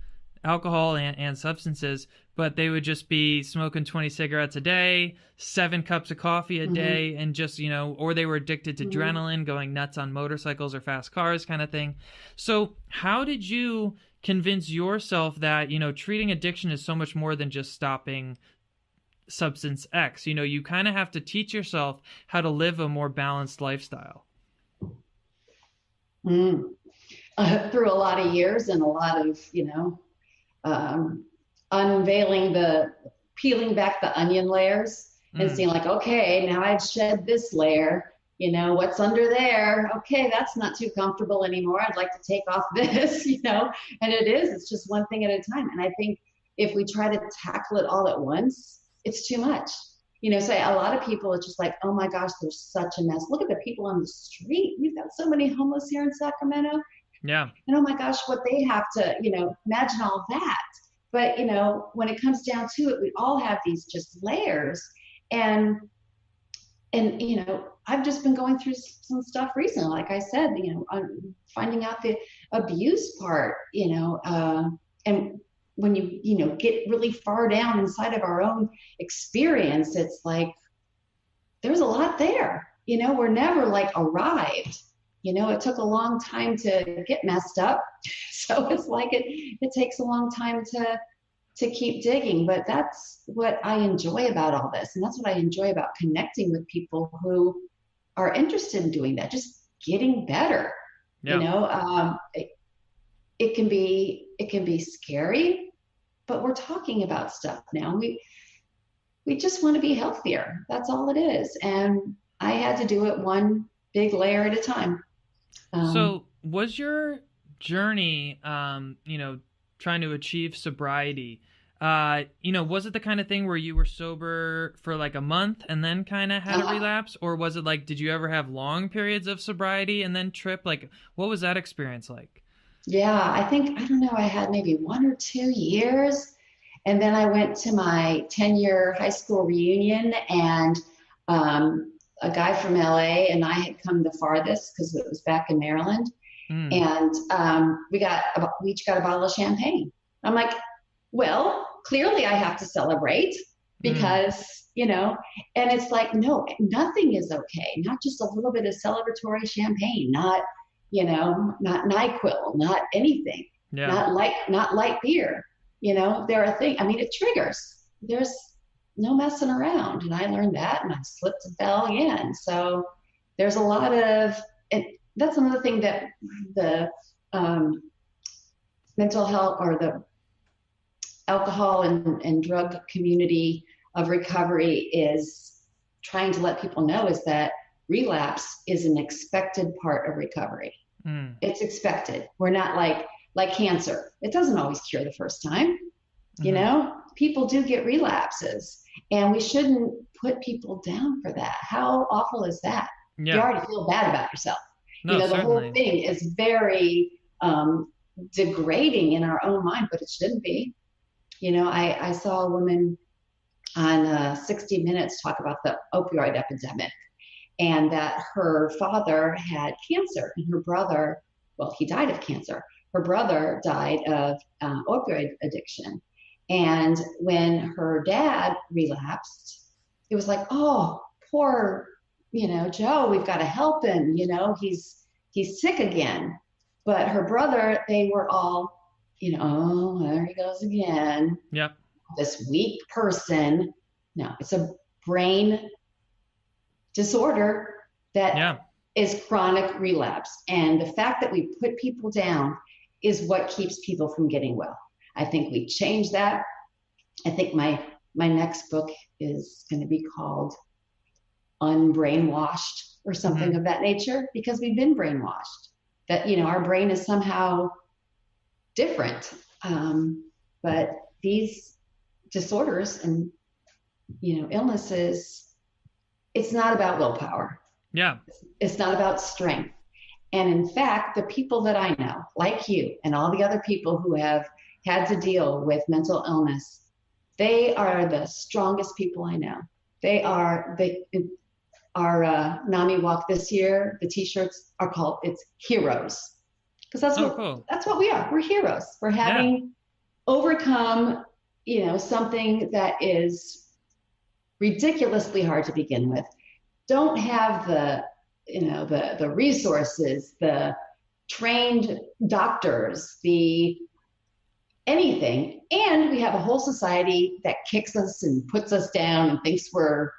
alcohol and substances, but they would just be smoking 20 cigarettes a day, 7 cups of coffee a day, and just, you know, or they were addicted to adrenaline, going nuts on motorcycles or fast cars kind of thing. So how did you convince yourself that, you know, treating addiction is so much more than just stopping substance X? You know, you kind of have to teach yourself how to live a more balanced lifestyle. Through a lot of years and a lot of, you know, peeling back the onion layers and seeing like, okay, now I've shed this layer. What's under there? Okay, that's not too comfortable anymore. I'd like to take off this, and it's just one thing at a time. And I think if we try to tackle it all at once, it's too much. So a lot of people, it's just like, oh my gosh, there's such a mess. Look at the people on the street. We've got so many homeless here in Sacramento. Yeah. And oh my gosh, what they have to, imagine all that. But, when it comes down to it, we all have these just layers. And I've just been going through some stuff recently. Like I said, finding out the abuse part, and when you get really far down inside of our own experience, it's like, there's a lot there, we're never like arrived, it took a long time to get messed up. So it's like, it takes a long time to keep digging, but that's what I enjoy about all this. And that's what I enjoy about connecting with people who are interested in doing that, just getting better. Yeah. It can be scary, but we're talking about stuff now. We just want to be healthier. That's all it is. And I had to do it one big layer at a time. So was your journey, trying to achieve sobriety, was it the kind of thing where you were sober for like a month and then kind of had a relapse? Or was it like, did you ever have long periods of sobriety and then trip? Like, what was that experience like? Yeah, I don't know, I had maybe 1 or 2 years. And then I went to my 10-year high school reunion, and a guy from LA and I had come the farthest because it was back in Maryland. And we each got a bottle of champagne. I'm like, well, clearly I have to celebrate because, and it's like, no, nothing is okay. Not just a little bit of celebratory champagne, not NyQuil, not anything, not light beer. There are things, it triggers. There's no messing around. And I learned that, and I slipped and fell again. So there's a lot of, and that's another thing that the mental health or the alcohol and drug community of recovery is trying to let people know, is that relapse is an expected part of recovery. It's expected. We're not like cancer. It doesn't always cure the first time. People do get relapses, and we shouldn't put people down for that. How awful is that? Yeah. You already feel bad about yourself. No, the certainly. whole thing is very degrading in our own mind, but it shouldn't be. I saw a woman on 60 Minutes talk about the opioid epidemic, and that her father had cancer, and her brother, well, he died of cancer. Her brother died of opioid addiction. And when her dad relapsed, it was like, oh, poor, Joe, we've got to help him. He's sick again. But her brother, they were all, oh, there he goes again. Yep. This weak person. No, it's a brain disorder that is chronic relapse. And the fact that we put people down is what keeps people from getting well. I think we change that. I think my next book is going to be called Unbrainwashed or something of that nature, because we've been brainwashed that, our brain is somehow different. But these disorders and, illnesses, it's not about willpower. Yeah. It's not about strength. And in fact, the people that I know, like you and all the other people who have had to deal with mental illness, they are the strongest people I know. They are our NAMI walk this year, the t-shirts are called, it's heroes. Because that's what we are. We're heroes. We're having overcome, something that is ridiculously hard to begin with. Don't have the resources, the trained doctors, anything. And we have a whole society that kicks us and puts us down and thinks we're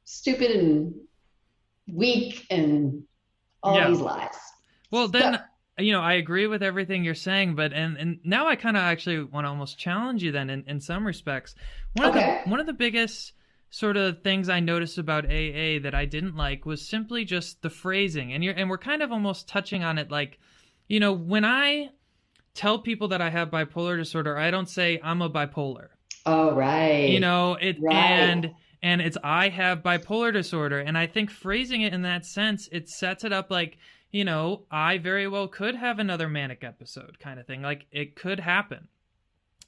stupid and weak and all these lies. Well, then, I agree with everything you're saying, but and now I kind of actually want to almost challenge you then in some respects. One of the biggest sort of things I noticed about AA that I didn't like was simply just the phrasing. And we're kind of almost touching on it, like, when I tell people that I have bipolar disorder, I don't say I'm a bipolar. Oh, right. Right. And it's I have bipolar disorder. And I think phrasing it in that sense, it sets it up like, I very well could have another manic episode kind of thing. Like, it could happen.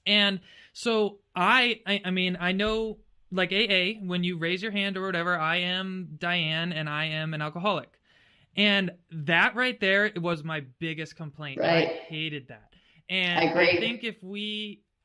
And so I mean, I know, like AA, when you raise your hand or whatever, I am Diane and I am an alcoholic. And that right there, it was my biggest complaint. Right. I hated that. And I agree.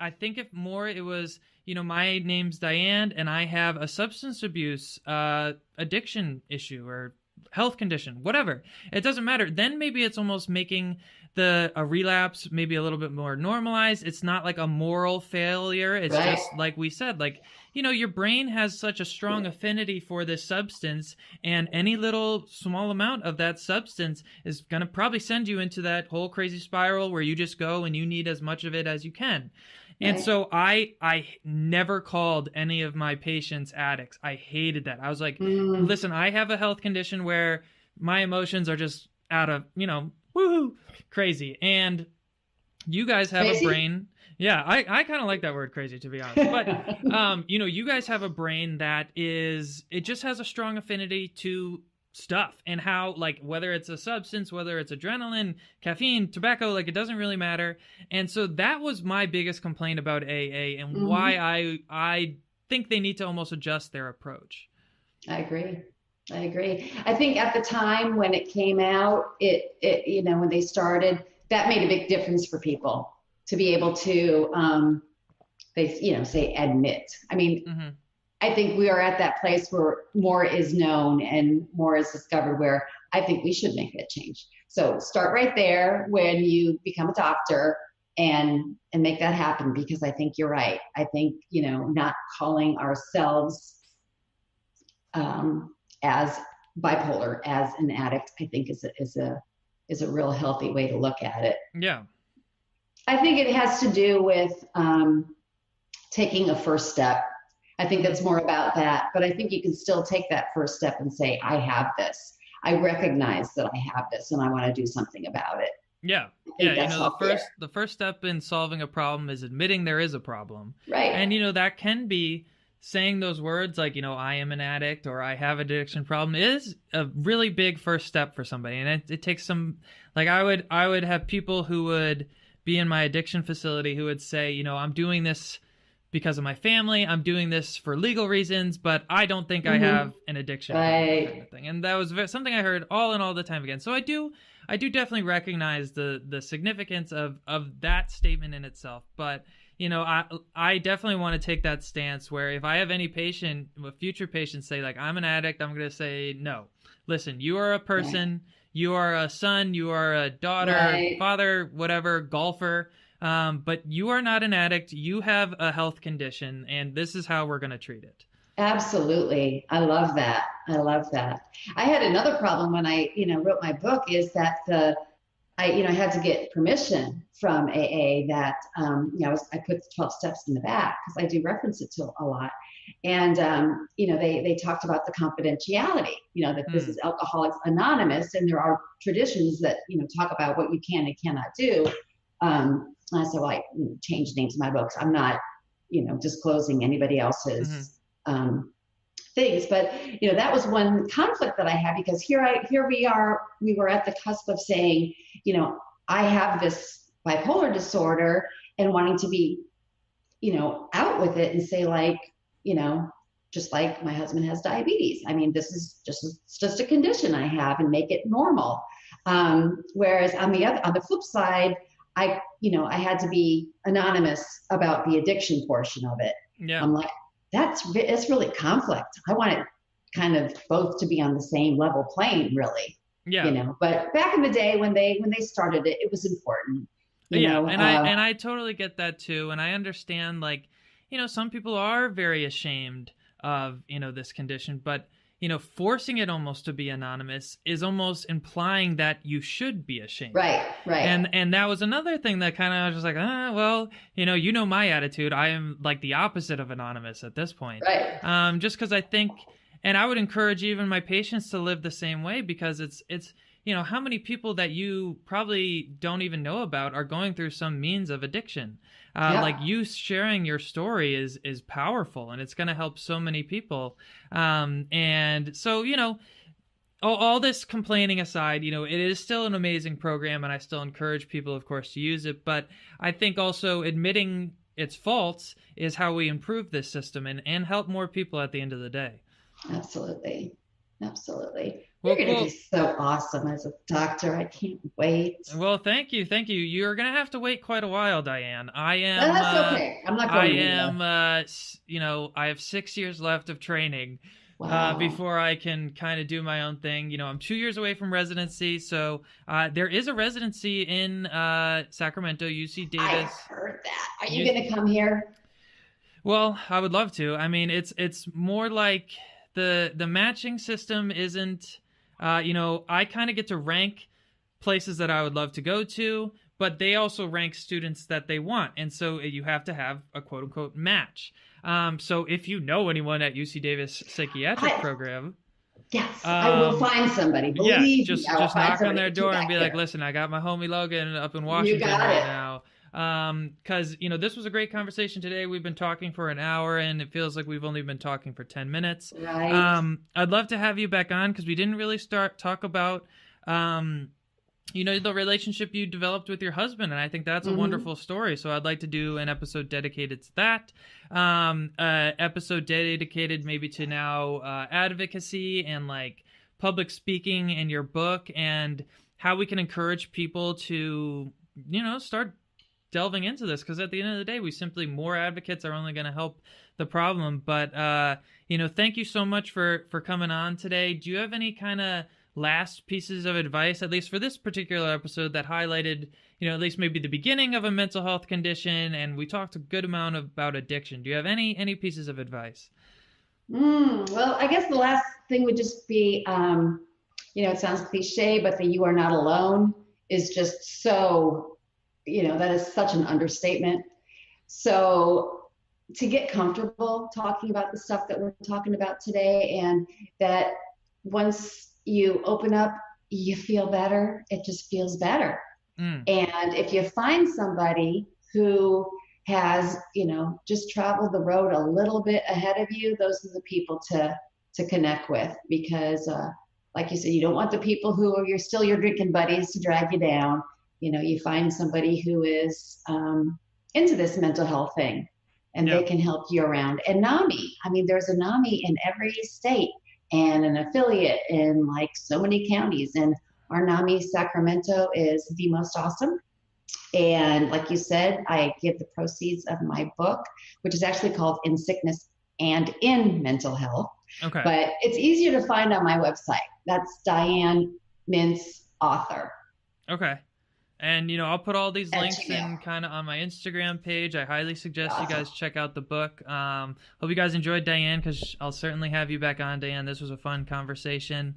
I think if more it was, my name's Diane and I have a substance abuse addiction issue or health condition, whatever. It doesn't matter. Then maybe it's almost making a relapse maybe a little bit more normalized. It's not like a moral failure. It's right. just like we said, like, your brain has such a strong affinity for this substance, and any little small amount of that substance is going to probably send you into that whole crazy spiral where you just go and you need as much of it as you can. And so I never called any of my patients addicts. I hated that. I was like, listen, I have a health condition where my emotions are just out of, woohoo, crazy. And you guys have crazy? A brain. Yeah, I kind of like that word crazy, to be honest. But, you guys have a brain that it just has a strong affinity to stuff, and how, like, whether it's a substance, whether it's adrenaline, caffeine, tobacco, like, it doesn't really matter. And so that was my biggest complaint about AA, and why I think they need to almost adjust their approach. I agree. I think at the time when it came out, it when they started, that made a big difference for people to be able to say admit. I mean, I think we are at that place where more is known and more is discovered, where I think we should make that change. So start right there when you become a doctor and make that happen, because I think you're right. I think, not calling ourselves as bipolar, as an addict, I think is a real healthy way to look at it. Yeah. I think it has to do with taking a first step. I think that's more about that, but I think you can still take that first step and say, I have this. I recognize that I have this and I want to do something about it. Yeah. The first step in solving a problem is admitting there is a problem. Right. And, that can be saying those words like, I am an addict or I have an addiction problem is a really big first step for somebody. And it takes some, like, I would have people who would be in my addiction facility who would say, I'm doing this because of my family, I'm doing this for legal reasons, but I don't think I have an addiction, kind of thing. And that was something I heard all the time again. So I do definitely recognize the significance of that statement in itself. But I definitely want to take that stance where if I have any future patients say like I'm an addict, I'm going to say no. Listen, you are a person, you are a son, you are a daughter, father, whatever, golfer. But you are not an addict. You have a health condition, and this is how we're going to treat it. Absolutely. I love that. I had another problem when I, wrote my book, is that I had to get permission from AA that, I put the 12 steps in the back because I do reference it to a lot. And, they talked about the confidentiality, that this is Alcoholics Anonymous, and there are traditions that, talk about what you can and cannot do. And I said, well, I change names in my books. I'm not, disclosing anybody else's things. But, that was one conflict that I had, because here we were at the cusp of saying, I have this bipolar disorder, and wanting to be, out with it and say, like, just like my husband has diabetes. I mean, this is just a condition I have, and make it normal. Whereas on the flip side, I had to be anonymous about the addiction portion of it. Yeah. I'm like, it's really conflict. I want it kind of both to be on the same level playing, really. Yeah. But back in the day when they started it, it was important. And I totally get that too. And I understand, like, some people are very ashamed of, this condition, but forcing it almost to be anonymous is almost implying that you should be ashamed. Right. And that was another thing that kind of was just like, well, my attitude. I am like the opposite of anonymous at this point. Right. Just because I think, and I would encourage even my patients to live the same way, because it's how many people that you probably don't even know about are going through some means of addiction. Like you sharing your story is powerful, and it's going to help so many people. And so, all this complaining aside, it is still an amazing program, and I still encourage people, of course, to use it. But I think also admitting its faults is how we improve this system and help more people at the end of the day. Absolutely. Well, You're going to be so awesome as a doctor. I can't wait. Well, thank you. You're going to have to wait quite a while, Diane. I am. That's okay. I'm not going to. I have 6 years left of training. Wow. Before I can kind of do my own thing. I'm 2 years away from residency, so there is a residency in Sacramento, UC Davis. I heard that. Are you going to come here? Well, I would love to. I mean, it's more like the matching system isn't. I kind of get to rank places that I would love to go to, but they also rank students that they want, and so you have to have a quote unquote match. So if you know anyone at UC Davis psychiatric program, yes, I will find somebody. Believe me, just knock on their door and be like, listen, I got my homie Logan up in Washington right now. Because this was a great conversation today. We've been talking for an hour, and it feels like we've only been talking for 10 minutes. Right. I'd love to have you back on, because we didn't really talk about the relationship you developed with your husband, and I think that's a wonderful story. So I'd like to do an episode dedicated to that. Episode dedicated maybe to now advocacy and like public speaking and your book, and how we can encourage people to start delving into this, because at the end of the day, more advocates are only going to help the problem. But thank you so much for coming on today. Do you have any kind of last pieces of advice, at least for this particular episode, that highlighted at least maybe the beginning of a mental health condition, and we talked a good amount about addiction? Do you have any pieces of advice? Well, I guess the last thing would just be it sounds cliche, but that you are not alone is just so that is such an understatement. So to get comfortable talking about the stuff that we're talking about today, and that once you open up, you feel better. It just feels better. And if you find somebody who has, just traveled the road a little bit ahead of you, those are the people to connect with, because like you said, you don't want the people who are your drinking buddies to drag you down. You find somebody who is into this mental health thing, and they can help you around. And NAMI, there's a NAMI in every state and an affiliate in like so many counties. And our NAMI Sacramento is the most awesome. And like you said, I give the proceeds of my book, which is actually called In Sickness and in Mental Health. Okay. But it's easier to find on my website. That's Diane Mintz, author. Okay. And, I'll put all these links in kind of on my Instagram page. I highly suggest you guys check out the book. Hope you guys enjoyed, Diane, because I'll certainly have you back on, Diane. This was a fun conversation.